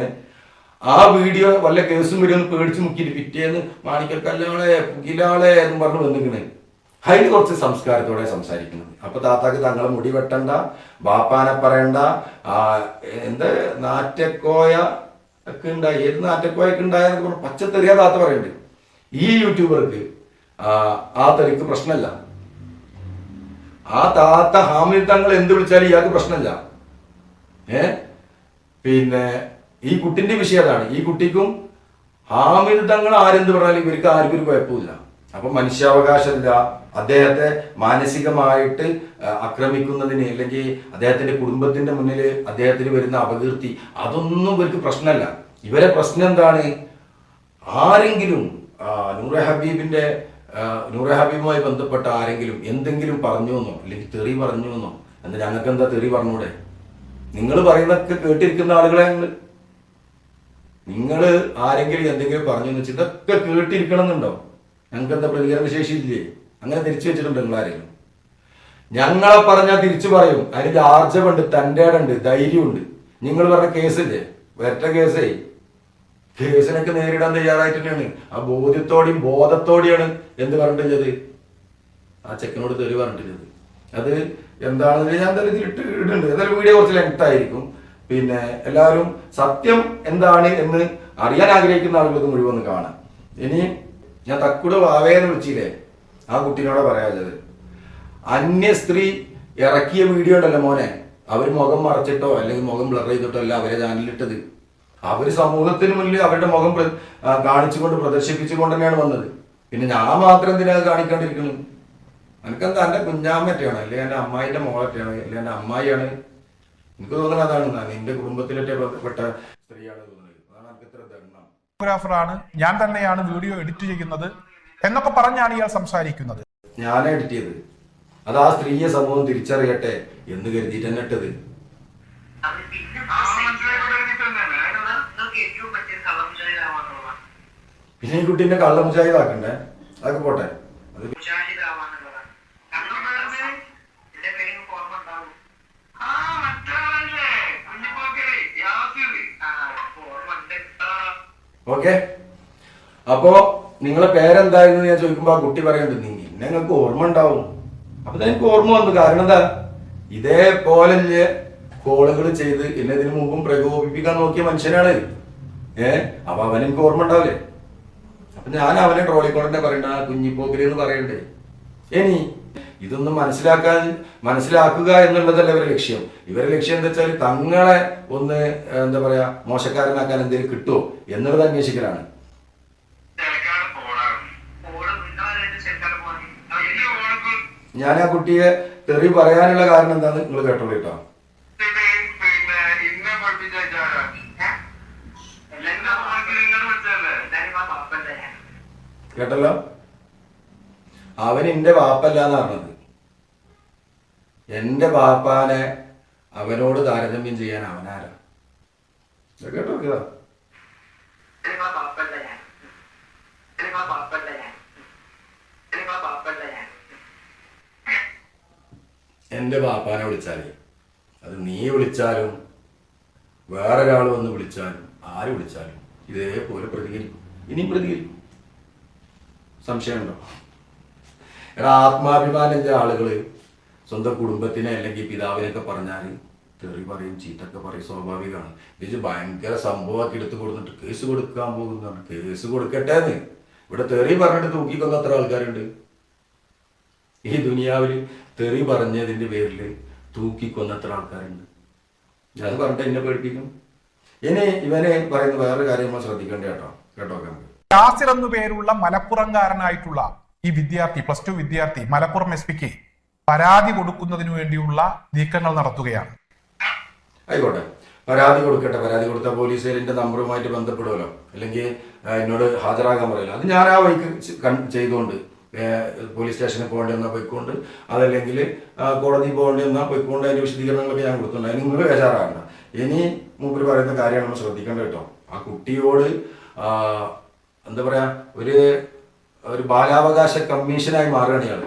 ആ വീഡിയോ വല്ല കേസും വരുമെന്ന് പേടിച്ച് മുക്കിയിട്ട് പിറ്റേന്ന് മാണിക്കൽ കല്ലാളെ പുകിലാളെ എന്നും പറഞ്ഞ് വന്നിരിക്കണേ. അതിന് കുറച്ച് സംസ്കാരത്തോടെ സംസാരിക്കുന്നത്. അപ്പൊ താത്താക്ക് തങ്ങളെ മുടി വെട്ടണ്ട, ബാപ്പാനെ പറയണ്ട, എന്താ നാറ്റക്കോയ ഒക്കെ ഉണ്ടായി, ഏത് നാറ്റക്കോയൊക്കെ ഉണ്ടായെന്നൊക്കെ പറഞ്ഞ് പച്ചത്തെറിയാ താത്ത പറയുന്നുണ്ട്. ഈ യൂട്യൂബർക്ക് ആ തെറിക്ക് പ്രശ്നമല്ല. ആ താത്ത ഹാമിദ് തങ്ങൾ എന്ത് വിളിച്ചാലും ഇയാൾക്ക് പ്രശ്നമല്ല. പിന്നെ ഈ കുട്ടിന്റെ വിഷയം അതാണ്. ഈ കുട്ടിക്കും ഹാമിദ് തങ്ങൾ ആരെന്ത് പറഞ്ഞാലും ഇവർക്ക് ആർക്കും ഒരു കുഴപ്പമില്ല. അപ്പൊ മനുഷ്യാവകാശമില്ല, അദ്ദേഹത്തെ മാനസികമായിട്ട് ആക്രമിക്കുന്നതിന് അല്ലെങ്കിൽ അദ്ദേഹത്തിന്റെ കുടുംബത്തിന്റെ മുന്നിൽ അദ്ദേഹത്തിന് വരുന്ന അപകീർത്തി, അതൊന്നും ഇവർക്ക് പ്രശ്നമല്ല. ഇവരെ പ്രശ്നം എന്താണ്? ആരെങ്കിലും നൂറെ ഹബീബുമായി ബന്ധപ്പെട്ട ആരെങ്കിലും എന്തെങ്കിലും പറഞ്ഞു എന്നോ അല്ലെങ്കിൽ തെറി പറഞ്ഞു എന്നോ, എന്താ ഞങ്ങൾക്ക് എന്താ തെറി പറഞ്ഞൂടെ? നിങ്ങൾ പറയുന്നതൊക്കെ കേട്ടിരിക്കുന്ന ആളുകളെ നിങ്ങൾ ആരെങ്കിലും എന്തെങ്കിലും പറഞ്ഞു എന്ന് വെച്ചാൽ ഇതൊക്കെ കേട്ടിരിക്കണം എന്നുണ്ടോ? ഞങ്ങൾക്ക് എന്താ പ്രതികരണ ശേഷി ഇല്ലേ? അങ്ങനെ തിരിച്ചു വെച്ചിട്ടുണ്ട് നിങ്ങൾ ആരെങ്കിലും? ഞങ്ങളെ പറഞ്ഞാൽ തിരിച്ചു പറയും. അതിന് ആർജവുണ്ട്, തൻ്റെ ഇടമുണ്ട്, ധൈര്യമുണ്ട്. നിങ്ങൾ പറഞ്ഞ കേസില്ലേ, ഒറ്റ കേസേ, കേസിനൊക്കെ നേരിടാൻ തയ്യാറായിട്ട് തന്നെയാണ്. ആ ബോധത്തോടെയാണ് എന്ത് പറഞ്ഞിട്ടുള്ളത്, ആ ചെക്കനോട് തെറി പറഞ്ഞിട്ടുള്ളത്. അത് എന്താണെന്ന് ഞാൻ എന്തായാലും ഇടുന്നുണ്ട്. എന്തായാലും വീഡിയോ കുറച്ച് ലെങ്ത് ആയിരിക്കും. പിന്നെ എല്ലാവരും സത്യം എന്താണ് എന്ന് അറിയാൻ ആഗ്രഹിക്കുന്ന ആളുകൾക്ക് മുഴുവൻ കാണാം. ഇനി ഞാൻ തക്കുട് വാവേന്ന് വിളിച്ചില്ലേ, ആ കുട്ടീനോട് പറയാനുള്ളത്, അന്യ സ്ത്രീ ഇറക്കിയ വീഡിയോ ഉണ്ടല്ലോ മോനെ, അവര് മുഖം മറച്ചിട്ടോ അല്ലെങ്കിൽ മുഖം ബ്ലർ ചെയ്തിട്ടോ അല്ല അവരെ ചാനലിലിട്ടത്. അവര് സമൂഹത്തിന് മുന്നിൽ അവരുടെ മുഖം കാണിച്ചുകൊണ്ട് പ്രദർശിപ്പിച്ചുകൊണ്ട് തന്നെയാണ് വന്നത്. പിന്നെ ഞാൻ മാത്രം എന്തിനാ കാണിക്കാണ്ടിരിക്കുന്നത്? എനിക്കെന്താ എന്റെ കുഞ്ഞാമ്മറ്റാണ്, അല്ലെങ്കിൽ എന്റെ അമ്മായിന്റെ മോളറ്റാണ്, അല്ലെങ്കിൽ എന്റെ അമ്മായിയാണ്. എനിക്ക് തോന്നുന്നത് അതാണ്, നിന്റെ കുടുംബത്തിലൊക്കെ പെട്ട സ്ത്രീയാണ് തോന്നുന്നത്. അതാണ് എനിക്ക് ഇത്ര ദണ്ണം. ഫോട്ടോഗ്രാഫറാണ്, ഞാൻ തന്നെയാണ് വീഡിയോ എഡിറ്റ് ചെയ്യുന്നത് എന്നൊക്കെ പറഞ്ഞാണ് ഇയാൾ സംസാരിക്കുന്നത്. ഞാനാ എഡിറ്റ് ചെയ്തത്. അത് ആ സ്ത്രീയെ സമൂഹം തിരിച്ചറിയട്ടെ എന്ന് കരുതിയിട്ട് തന്നെ ഇട്ടത്. പിന്നെ ഈ കുട്ടീനെ കള്ള മുജാഹിദാക്കണ്ടേ? അതൊക്കെ പോട്ടെ. ഓക്കെ, അപ്പോ നിങ്ങളെ പേരെന്തായിരുന്നു ഞാൻ ചോദിക്കുമ്പോ ആ കുട്ടി പറയുന്നുണ്ട് നിന്നെ നിങ്ങൾക്ക് ഓർമ്മ ഉണ്ടാവും. അപ്പൊ എനിക്ക് ഓർമ്മ വന്നു. കാരണം എന്താ, ഇതേപോലെ കോളുകൾ ചെയ്ത് എന്നെ ഇതിനു മുമ്പും പ്രകോപിപ്പിക്കാൻ നോക്കിയ മനുഷ്യനാണ്. അപ്പൊ അവൻ എനിക്ക് ഓർമ്മ ഉണ്ടാവില്ലേ? അപ്പൊ ഞാൻ അവനെ ട്രോളിക്കോളെ പറയണ്ട, കുഞ്ഞിപ്പോക്കരി എന്ന് പറയണ്ടേ? ഇനി ഇതൊന്നും മനസ്സിലാക്കുക എന്നുള്ളതല്ല ഇവരുടെ ലക്ഷ്യം. ഇവരുടെ ലക്ഷ്യം എന്താ വെച്ചാൽ തങ്ങളെ ഒന്ന് എന്താ പറയാ മോശക്കാരനാക്കാൻ എന്തെങ്കിലും കിട്ടുമോ എന്നുള്ളത് അന്വേഷിക്കലാണ്. ഞാൻ ആ കുട്ടിയെ തെറി പറയാനുള്ള കാരണം എന്താന്ന് നിങ്ങൾ കേട്ടോളൂ കേട്ടോ. കേട്ടല്ലോ, അവൻ എന്റെ വാപ്പല്ലാന്ന് പറഞ്ഞത്. എന്റെ വാപ്പാനെ അവനോട് താരതമ്യം ചെയ്യാൻ അവനാരാ? കേട്ടോ, എന്റെ ബാപ്പാനെ വിളിച്ചാലേ, അത് നീ വിളിച്ചാലും വേറൊരാൾ വന്ന് വിളിച്ചാലും ആര് വിളിച്ചാലും ഇതേപോലെ പ്രതികരിക്കും. ഇനിയും പ്രതികരിക്കും. സംശയമുണ്ടോ? എടാ, ആത്മാഭിമാനമുള്ള ആളുകള് സ്വന്തം കുടുംബത്തിനെ അല്ലെങ്കിൽ പിതാവിനൊക്കെ പറഞ്ഞാൽ തെറി പറയും, ചീത്തൊക്കെ പറയും, സ്വാഭാവികമാണ്. ഇത് ഭയങ്കര സംഭവമാക്കി എടുത്ത് കൊടുത്തിട്ട് കേസ് കൊടുക്കാൻ പോകുന്നതാണ്. കേസ് കൊടുക്കട്ടെ എന്ന് ഇവിടെ തെറി പറഞ്ഞിട്ട് തൂക്കിക്കൊന്ന എത്ര ആൾക്കാരുണ്ട് ഈ ദുനിയാവിൽ? തെറി പറഞ്ഞതിന്റെ പേരിൽ തൂക്കിക്കൊന്ന എത്ര ആൾക്കാരുണ്ട്? അത് പറഞ്ഞിട്ട് എന്നെ പേടിപ്പിക്കും. ഇനി ഇവനെ പറയുന്ന വേറൊരു കാര്യം നമ്മൾ ശ്രദ്ധിക്കേണ്ട കേട്ടോ. യാസിർ എന്നു പേരുള്ള മലപ്പുറംകാരനായിട്ടുള്ള ഈ വിദ്യാർത്ഥി, +2 വിദ്യാർത്ഥി മലപ്പുറം SP ക്ക് പരാതി കൊടുക്കുന്നതിന് വേണ്ടിയുള്ള നീക്കങ്ങൾ നടത്തുകയാണ്. ആയിക്കോട്ടെ, പരാതി കൊടുക്കട്ടെ. പരാതി കൊടുത്താൽ പോലീസുകാരിന്റെ നമ്പറുമായിട്ട് ബന്ധപ്പെടുമല്ലോ, അല്ലെങ്കിൽ എന്നോട് ഹാജരാകാൻ പറയല്ലോ. അത് ഞാൻ ആ വഴിക്ക് ചെയ്തുകൊണ്ട് പോലീസ് സ്റ്റേഷനിൽ പോകേണ്ടി വന്നാൽ പോയിക്കൊണ്ട്, അതല്ലെങ്കിൽ കോടതി പോകേണ്ടി വന്നാൽ പോയിക്കൊണ്ട് അതിന്റെ വിശദീകരണങ്ങളൊക്കെ ഞാൻ കൊടുത്തിട്ടുണ്ട്. അതിന് നിങ്ങൾ ബേജാറാകണ്ട. ഇനി മൂപ്പര് പറയുന്ന കാര്യമാണ് നമ്മൾ ശ്രദ്ധിക്കേണ്ടത് കേട്ടോ. ആ കുട്ടിയോട് എന്താ പറയാ, ഒരു ബാലാവകാശ കമ്മീഷനായി മാറുകയാണ് ഇയാൾ.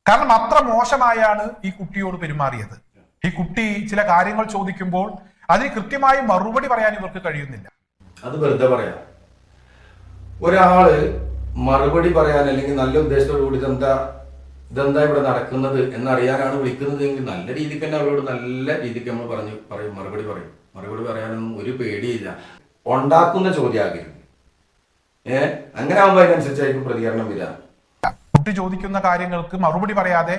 കാരണം അത്ര മോശമായാണ് ഈ കുട്ടിയോട് പെരുമാറിയത്. ഈ കുട്ടി ചില കാര്യങ്ങൾ ചോദിക്കുമ്പോൾ അതിന് കൃത്യമായി മറുപടി പറയാൻ ഇവർക്ക് കഴിയുന്നില്ല. അത് വെറുതെ പറയാം. ഒരാള് മറുപടി പറയാൻ അല്ലെങ്കിൽ നല്ല ഉദ്ദേശത്തോടു കൂടി ഇതെന്താ ഇവിടെ നടക്കുന്നത് എന്നറിയാനാണ് വിളിക്കുന്നത് എങ്കിൽ നല്ല രീതിക്ക് തന്നെ അവരോട് നല്ല രീതിക്ക് നമ്മൾ പറയും, മറുപടി പറയും. മറുപടി പറയാനൊന്നും ഒരു പേടിയില്ല. ഉണ്ടാക്കുന്ന ചോദ്യമാകരുത്. അങ്ങനെ ആകുമ്പോൾ അതിനനുസരിച്ചായിരിക്കും പ്രതികരണം വരിക. കുട്ടി ചോദിക്കുന്ന കാര്യങ്ങൾക്ക് മറുപടി പറയാതെ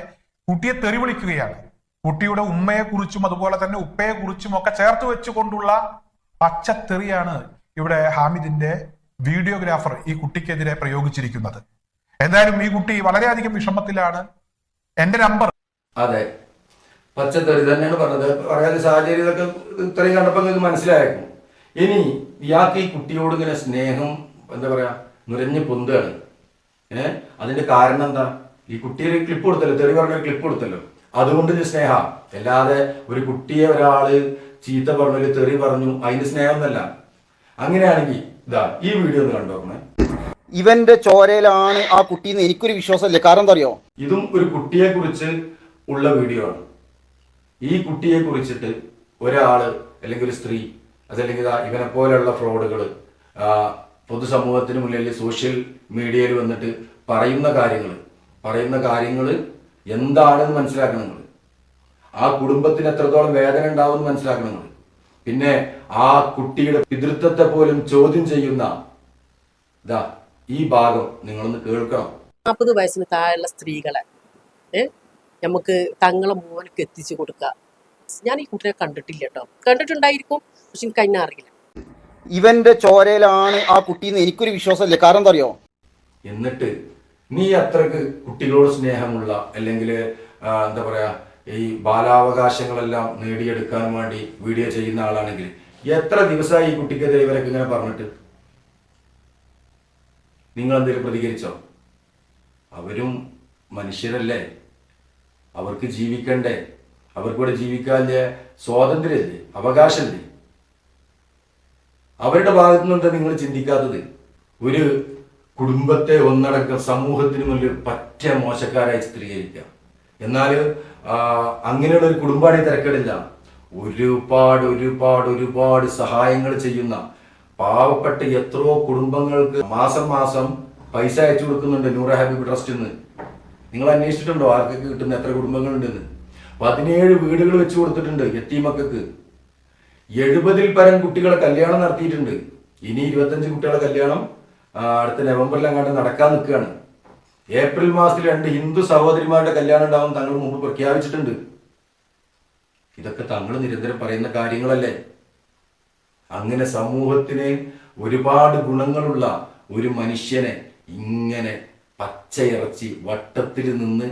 കുട്ടിയെ തെറി വിളിക്കുകയാണ്. കുട്ടിയുടെ ഉമ്മയെക്കുറിച്ചും അതുപോലെ തന്നെ ഉപ്പയെക്കുറിച്ചും ഒക്കെ ചേർത്ത് വെച്ചുകൊണ്ടുള്ള പച്ചത്തെറിയാണ് ഇവിടെ ഹാമിദിന്റെ വീഡിയോഗ്രാഫർ ഈ കുട്ടിക്കെതിരെ പ്രയോഗിച്ചിരിക്കുന്നത്. എന്തായാലും ഈ കുട്ടി വളരെയധികം വിഷമത്തിലാണ്. എന്റെ നമ്പർ, അതെ, പച്ചത്തെറി തന്നെയാണ് പറഞ്ഞത്. പറയാതെ സാഹചര്യം ഇതൊക്കെ ഇത്രയും കണ്ടപ്പോൾ നിങ്ങൾക്ക് മനസ്സിലായേക്കും. ഇനി ഇയാൾക്ക് ഈ കുട്ടിയോട് ഇങ്ങനെ സ്നേഹം എന്താ പറയാ നുരഞ്ഞു പൊന്തുകയാണ്. അതിന്റെ കാരണം എന്താ? ഈ കുട്ടിയെ ക്ലിപ്പ് കൊടുത്തല്ലോ, തെറി പറഞ്ഞ ക്ലിപ്പ് കൊടുത്തല്ലോ, അതുകൊണ്ട് സ്നേഹ. അല്ലാതെ ഒരു കുട്ടിയെ ഒരാള് ചീത്ത പറഞ്ഞു, തെറി പറഞ്ഞു, അതിന്റെ സ്നേഹം എന്നല്ല. അങ്ങനെയാണെങ്കിൽ ഇതാ ഈ വീഡിയോ ഒന്ന് കണ്ടോക്കണേ. ഇവന്റെ ചോരയിലാണ് ആ കുട്ടിന്ന് എനിക്കൊരു വിശ്വാസമില്ല. കാരണം എന്താ അറിയോ, ഇതും ഒരു കുട്ടിയെ കുറിച്ച് ഉള്ള വീഡിയോ ആണ്. ഈ കുട്ടിയെ കുറിച്ചിട്ട് ഒരാള് അല്ലെങ്കിൽ ഒരു സ്ത്രീ, അതല്ലെങ്കിൽ ഇവനെ പോലെയുള്ള ഫ്രോഡുകള് പൊതുസമൂഹത്തിന് മുന്നിൽ സോഷ്യൽ മീഡിയയിൽ വന്നിട്ട് പറയുന്ന കാര്യങ്ങൾ എന്താണെന്ന് മനസ്സിലാക്കണം നിങ്ങൾ. ആ കുടുംബത്തിന് എത്രത്തോളം വേദന ഉണ്ടാവുമെന്ന് മനസ്സിലാക്കണം നിങ്ങൾ. പിന്നെ ആ കുട്ടിയുടെ പിതൃത്വത്തെ പോലും ചോദ്യം ചെയ്യുന്ന ഈ ഭാഗം നിങ്ങളൊന്ന് കേൾക്കണം. 40 വയസ്സിന് താഴെയുള്ള സ്ത്രീകളെ നമുക്ക് തങ്ങളെ മോനക്ക് എത്തിച്ചു കൊടുക്കുക. ഞാൻ ഈ കുട്ടിയെ കണ്ടിട്ടില്ല കേട്ടോ, കണ്ടിട്ടുണ്ടായിരിക്കും, പക്ഷെ എനിക്ക് അതിനെ അറിയില്ല. ഇവന്റെ ചോരയിലാണ് ആ കുട്ടിന്ന് എനിക്കൊരു വിശ്വാസമില്ല. കാരണം എന്താ അറിയോ, എന്നിട്ട് നീ അത്രക്ക് കുട്ടികളോട് സ്നേഹമുള്ള അല്ലെങ്കിൽ എന്താ പറയാ ഈ ബാലാവകാശങ്ങളെല്ലാം നേടിയെടുക്കാൻ വേണ്ടി വീഡിയോ ചെയ്യുന്ന ആളാണെങ്കിൽ എത്ര ദിവസമായി ഈ കുട്ടിക്കെതിരെ ഇവരൊക്കെ ഇങ്ങനെ പറഞ്ഞിട്ട്? നിങ്ങൾ എന്തെങ്കിലും പ്രതികരിച്ചോ? അവരും മനുഷ്യരല്ലേ, അവർക്ക് ജീവിക്കണ്ടേ? അവർക്കിവിടെ ജീവിക്കാൻ്റെ സ്വാതന്ത്ര്യമില്ലേ, അവകാശമില്ലേ? അവരുടെ ഭാഗത്തു നിന്ന് നിങ്ങൾ ചിന്തിക്കാത്തത്? ഒരു കുടുംബത്തെ ഒന്നടക്കം സമൂഹത്തിന് മുന്നിൽ പറ്റ മോശക്കാരായി ചിത്രീകരിക്കുക. എന്നാൽ അങ്ങനെയുള്ള ഒരു കുടുംബാണി തിരക്കേടില്ല. ഒരുപാട് സഹായങ്ങൾ ചെയ്യുന്ന പാവപ്പെട്ട എത്രയോ കുടുംബങ്ങൾക്ക് മാസം പൈസ അയച്ചു കൊടുക്കുന്നുണ്ട് നൂറെ ഹബീബ് ട്രസ്റ്റിൽ നിന്ന്. നിങ്ങൾ അന്വേഷിച്ചിട്ടുണ്ടോ ആർക്കൊക്കെ കിട്ടുന്ന എത്ര കുടുംബങ്ങളുണ്ടെന്ന്? 17 വീടുകൾ വെച്ചു കൊടുത്തിട്ടുണ്ട് യത്തീമക്കൾക്ക്. 70-ൽ പരം കുട്ടികളെ കല്യാണം നടത്തിയിട്ടുണ്ട്. ഇനി 25 കുട്ടികളെ കല്യാണം അടുത്ത നവംബറിൽ അങ്ങോട്ട് നടക്കാൻ നിൽക്കുകയാണ്. ഏപ്രിൽ മാസത്തിൽ 2 ഹിന്ദു സഹോദരിമാരുടെ കല്യാണം ഉണ്ടാവും തങ്ങൾ മുമ്പ് പ്രഖ്യാപിച്ചിട്ടുണ്ട്. ഇതൊക്കെ തങ്ങൾ നിരന്തരം പറയുന്ന കാര്യങ്ങളല്ലേ? അങ്ങനെ സമൂഹത്തിന് ഒരുപാട് ഗുണങ്ങളുള്ള ഒരു മനുഷ്യനെ ഇങ്ങനെ പച്ചയിറച്ചി വട്ടത്തിൽ നിന്ന്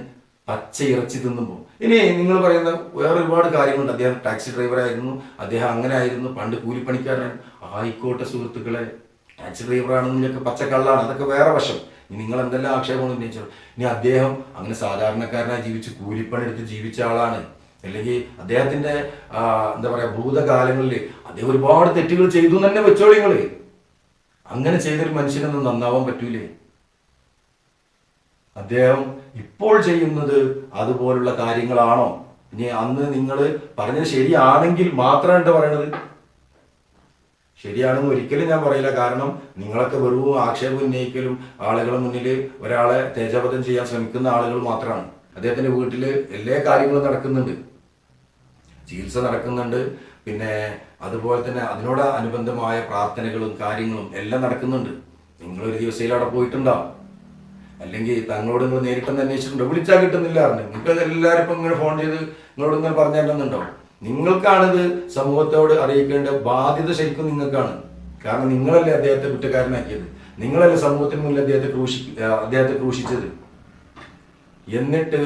പച്ചയിറച്ചി തിന്നുമ്പോൾ, ഇനി നിങ്ങൾ പറയുന്ന വേറെ ഒരുപാട് കാര്യങ്ങളുണ്ട്. അദ്ദേഹം ടാക്സി ഡ്രൈവറായിരുന്നു, അദ്ദേഹം അങ്ങനെ ആയിരുന്നു, പണ്ട് കൂലിപ്പണിക്കാരൻ ആയിക്കോട്ടെ സുഹൃത്തുക്കളെ, ടാക്സി ഡ്രൈവറാണെന്നൊക്കെ പച്ചക്കള്ളാണ്, അതൊക്കെ വേറെ വശം. നിങ്ങൾ എന്തെല്ലാം ആക്ഷേപങ്ങൾ ഉന്നയിച്ചോ. ഇനി അദ്ദേഹം അങ്ങനെ സാധാരണക്കാരനായി ജീവിച്ച് കൂലിപ്പണിയെടുത്ത് ജീവിച്ച ആളാണ്. അല്ലെങ്കിൽ അദ്ദേഹത്തിന്റെ എന്താ പറയാ ഭൂതകാലങ്ങളിൽ അദ്ദേഹം ഒരുപാട് തെറ്റുകൾ ചെയ്തു തന്നെ വെച്ചോളി നിങ്ങൾ. അങ്ങനെ ചെയ്തൊരു മനുഷ്യനൊന്നും നന്നാവാൻ പറ്റൂലേ? അദ്ദേഹം ഇപ്പോൾ ചെയ്യുന്നത് അതുപോലുള്ള കാര്യങ്ങളാണോ? ഇനി അന്ന് നിങ്ങൾ പറഞ്ഞത് ശരിയാണെങ്കിൽ മാത്രമാണ് എന്താ പറയണത്. ശരിയാണെന്ന് ഒരിക്കലും ഞാൻ പറയില്ല. കാരണം നിങ്ങളൊക്കെ വെറും ആക്ഷേപം ഉന്നയിക്കലും ആളുകളുടെ മുന്നിൽ ഒരാളെ തേജോവധം ചെയ്യാൻ ശ്രമിക്കുന്ന ആളുകൾ മാത്രമാണ്. അദ്ദേഹത്തിന്റെ വീട്ടിൽ എല്ലാ കാര്യങ്ങളും നടക്കുന്നുണ്ട്, ചികിത്സ നടക്കുന്നുണ്ട്, പിന്നെ അതുപോലെ തന്നെ അതിനോട് അനുബന്ധമായ പ്രാർത്ഥനകളും കാര്യങ്ങളും എല്ലാം നടക്കുന്നുണ്ട്. നിങ്ങളൊരു ദിവസം അവിടെ പോയിട്ടുണ്ടാവും, അല്ലെങ്കിൽ തങ്ങളോട് നിങ്ങൾ നേരിട്ടൊന്ന് അന്വേഷിച്ചിട്ടുണ്ടോ? വിളിച്ചാൽ കിട്ടുന്നില്ല പറഞ്ഞു. നിങ്ങൾക്ക് എല്ലാവരും ഇപ്പം ഇങ്ങനെ ഫോൺ ചെയ്ത് നിങ്ങളോട് ഇങ്ങനെ പറഞ്ഞിട്ടുണ്ടാവും. നിങ്ങൾക്കാണിത് സമൂഹത്തോട് അറിയിക്കേണ്ട ബാധ്യത ശരിക്കും നിങ്ങൾക്കാണ്. കാരണം നിങ്ങളല്ലേ അദ്ദേഹത്തെ കുറ്റക്കാരനാക്കിയത്, നിങ്ങളല്ലേ സമൂഹത്തിന് മുന്നിൽ അദ്ദേഹത്തെ ക്രൂശിച്ചത്. എന്നിട്ട്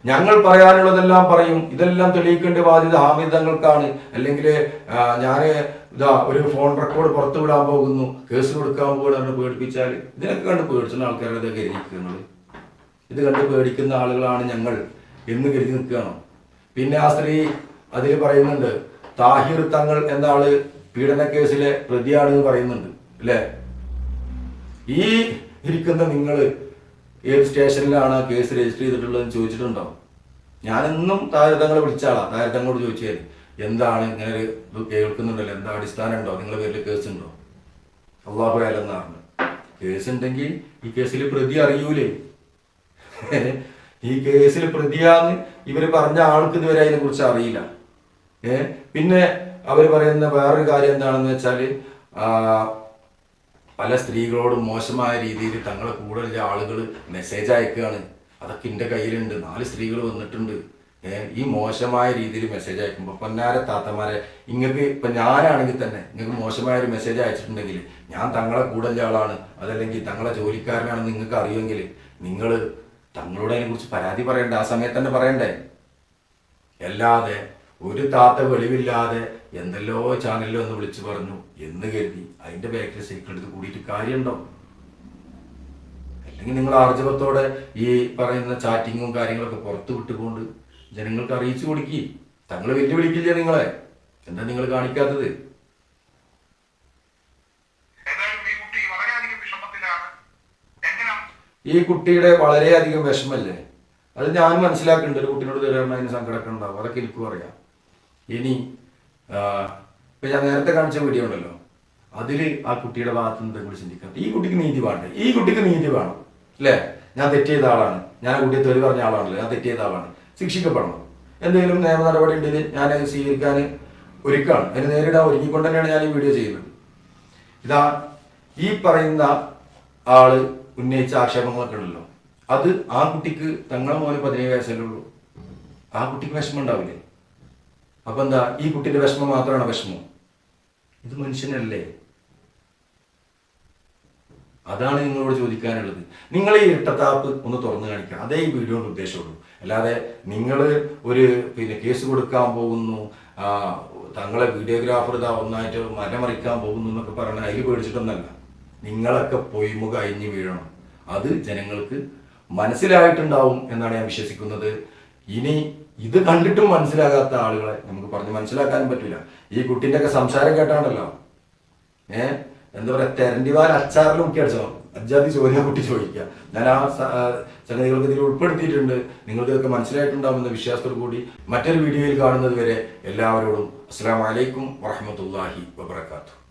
ഞങ്ങൾ പറയാനുള്ളതെല്ലാം പറയും, ഇതെല്ലാം തെളിയിക്കേണ്ട ബാധ്യത ഹാമിദ് തങ്ങൾക്കാണ്, അല്ലെങ്കിൽ ഞാൻ ഒരു ഫോൺ റെക്കോർഡ് പുറത്തു വിടാൻ പോകുന്നു, കേസ് കൊടുക്കാൻ പോകുന്നു പേടിപ്പിച്ചാൽ ഇതിനൊക്കെ കണ്ട് പേടിച്ചുന്ന ആൾക്കാരുടെ കരുതിക്കുന്നത്, ഇത് കണ്ട് പേടിക്കുന്ന ആളുകളാണ് ഞങ്ങൾ എന്ന് കരുതി നിൽക്കുകയാണോ? പിന്നെ ആ സ്ത്രീ അതിൽ പറയുന്നുണ്ട്, താഹിർ തങ്ങൾ എന്ന ആള് പീഡന കേസിലെ പ്രതിയാണെന്ന് പറയുന്നുണ്ട് അല്ലേ? ഈ ഇരിക്കുന്ന നിങ്ങൾ ഏത് സ്റ്റേഷനിലാണ് കേസ് രജിസ്റ്റർ ചെയ്തിട്ടുള്ളതെന്ന് ചോദിച്ചിട്ടുണ്ടോ? ഞാനെന്നും താരതങ്ങളെ വിളിച്ച ആളാ. താരതങ്ങളോട് ചോദിച്ചാൽ എന്താണ് ഇങ്ങനെ ഒരു ഇത് കേൾക്കുന്നുണ്ടല്ലോ, എന്താ അടിസ്ഥാനം ഉണ്ടോ, നിങ്ങളുടെ പേരിൽ കേസ് ഉണ്ടോ? അള്ളാഹു അല്ലെന്നാണ്. കേസ് ഉണ്ടെങ്കിൽ ഈ കേസിൽ പ്രതി അറിയൂലേ? ഈ കേസിൽ പ്രതിയാന്ന് ഇവര് പറഞ്ഞ ആൾക്ക് ഇതുവരെ അതിനെ കുറിച്ച് അറിയില്ല. പിന്നെ അവർ പറയുന്ന വേറൊരു കാര്യം എന്താണെന്ന് വെച്ചാല്, പല സ്ത്രീകളോടും മോശമായ രീതിയിൽ തങ്ങളെ കൂടുതൽ ആളുകൾ മെസ്സേജ് അയക്കുകയാണ്. അതൊക്കെ എൻ്റെ കയ്യിലുണ്ട്, 4 സ്ത്രീകൾ വന്നിട്ടുണ്ട്. ഈ മോശമായ രീതിയിൽ മെസ്സേജ് അയക്കുമ്പോൾ പൊന്നാര താത്തമാരെ, ഇങ്ങൾക്ക് ഇപ്പം ഞാനാണെങ്കിൽ തന്നെ നിങ്ങൾക്ക് മോശമായ ഒരു മെസ്സേജ് അയച്ചിട്ടുണ്ടെങ്കിൽ ഞാൻ തങ്ങളെ കൂടുതൽ ആളാണ്, അതല്ലെങ്കിൽ തങ്ങളെ ജോലിക്കാരനാണെന്ന് നിങ്ങൾക്ക് അറിയുമെങ്കിൽ നിങ്ങൾ തങ്ങളോട് അതിനെക്കുറിച്ച് പരാതി പറയണ്ടേ? ആ സമയത്ത് തന്നെ പറയണ്ടേ? അല്ലാതെ ഒരു താത്ത വെളിവില്ലാതെ എന്തെല്ലോ ചാനലിലോ ഒന്ന് വിളിച്ചു പറഞ്ഞു എന്ന് കരുതി അതിന്റെ ബാക്കിൽ സൈക്കിൾ എടുത്ത് കൂടിയിട്ട് കാര്യമുണ്ടോ? അല്ലെങ്കിൽ നിങ്ങൾ ആർജവത്തോടെ ഈ പറയുന്ന ചാറ്റിങ്ങും കാര്യങ്ങളൊക്കെ പുറത്തു വിട്ടുകൊണ്ട് ജനങ്ങൾക്ക് അറിയിച്ചു കൊടുക്കി. തങ്ങൾ വെല്ലുവിളിക്കില്ലേ നിങ്ങളെ? എന്താ നിങ്ങൾ കാണിക്കാത്തത്? ഈ കുട്ടിയുടെ വളരെയധികം വിഷമല്ലേ? അത് ഞാൻ മനസ്സിലാക്കുന്നുണ്ട്. ഒരു കുട്ടീനോട് തരാറുണ്ട്, അതിന് സങ്കടമൊക്കെ ഉണ്ടാവും, അതൊക്കെ എനിക്കും അറിയാം. ഇനി ഇപ്പൊ ഞാൻ നേരത്തെ കാണിച്ച വീഡിയോ ഉണ്ടല്ലോ, അതില് ആ കുട്ടിയുടെ ഭാഗത്ത് നിന്ന് എന്തെങ്കിലും ചിന്തിക്കാം. ഈ കുട്ടിക്ക് നീതി വേണ്ടേ? ഈ കുട്ടിക്ക് നീതി വേണം അല്ലേ? ഞാൻ തെറ്റ് ചെയ്ത ആളാണ്, ഞാൻ കുട്ടിയെ തൊഴിൽ പറഞ്ഞ ആളാണല്ലോ, ഞാൻ തെറ്റ് ചെയ്ത ആളാണ്, ശിക്ഷിക്കപ്പെടണം. എന്തെങ്കിലും നിയമ നടപടി ഉണ്ടെങ്കിൽ ഞാൻ അത് സ്വീകരിക്കാൻ ഒരുക്കാണ്, അതിന് നേരിടാൻ ഒരുങ്ങിക്കൊണ്ട് തന്നെയാണ് ഞാൻ ഈ വീഡിയോ ചെയ്യുന്നത്. ഇതാ ഈ പറയുന്ന ആള് ഉന്നയിച്ച ആക്ഷേപങ്ങളൊക്കെ ഉണ്ടല്ലോ, അത് ആ കുട്ടിക്ക്, തങ്ങളെ മോന് 17 വയസ്സല്ലേ ഉള്ളൂ, ആ കുട്ടിക്ക് വിഷമം ഉണ്ടാവില്ലേ? അപ്പൊ എന്താ ഈ കുട്ടിന്റെ വിഷമം മാത്രമാണ് വിഷമം? ഇത് മനുഷ്യനല്ലേ? അതാണ് നിങ്ങളോട് ചോദിക്കാനുള്ളത്. നിങ്ങൾ ഈ ഇരട്ടത്താപ്പ് ഒന്ന് തുറന്നു കാണിക്കുക, അതേ ഈ വീഡിയോയുടെ ഉദ്ദേശമുള്ളൂ. അല്ലാതെ നിങ്ങൾ ഒരു കേസ് കൊടുക്കാൻ പോകുന്നു, തങ്ങളെ വീഡിയോഗ്രാഫർ ഇതാ ഒന്നായിട്ട് മരമറിക്കാൻ പോകുന്നു എന്നൊക്കെ പറഞ്ഞാൽ അതിൽ പേടിച്ചിട്ടൊന്നല്ല. നിങ്ങളൊക്കെ പൊയ്മുഖ അഴിഞ്ഞു വീഴണം. അത് ജനങ്ങൾക്ക് മനസ്സിലായിട്ടുണ്ടാവും എന്നാണ് ഞാൻ വിശ്വസിക്കുന്നത്. ഇനി ഇത് കണ്ടിട്ടും മനസ്സിലാകാത്ത ആളുകളെ നമുക്ക് പറഞ്ഞ് മനസ്സിലാക്കാനും പറ്റില്ല. ഈ കുട്ടീൻ്റെ ഒക്കെ സംസാരം കേട്ടാണല്ലോ, എന്താ പറയാ, തെരണ്ടിവാൽ അച്ചാറിൽ മുക്കി അടിച്ചോ അജാതി ചോദ്യം കുട്ടി ചോദിക്കുക. ഞാൻ ആ സംഗതികൾക്ക് ഇതിൽ ഉൾപ്പെടുത്തിയിട്ടുണ്ട്. നിങ്ങൾക്ക് ഇതൊക്കെ മനസ്സിലായിട്ടുണ്ടാവുമെന്ന വിശ്വാസത്തോടു കൂടി മറ്റൊരു വീഡിയോയിൽ കാണുന്നത് വരെ എല്ലാവരോടും അസ്സലാമു അലൈക്കും വറഹ്മത്തുള്ളാഹി വബറകാതുഹു.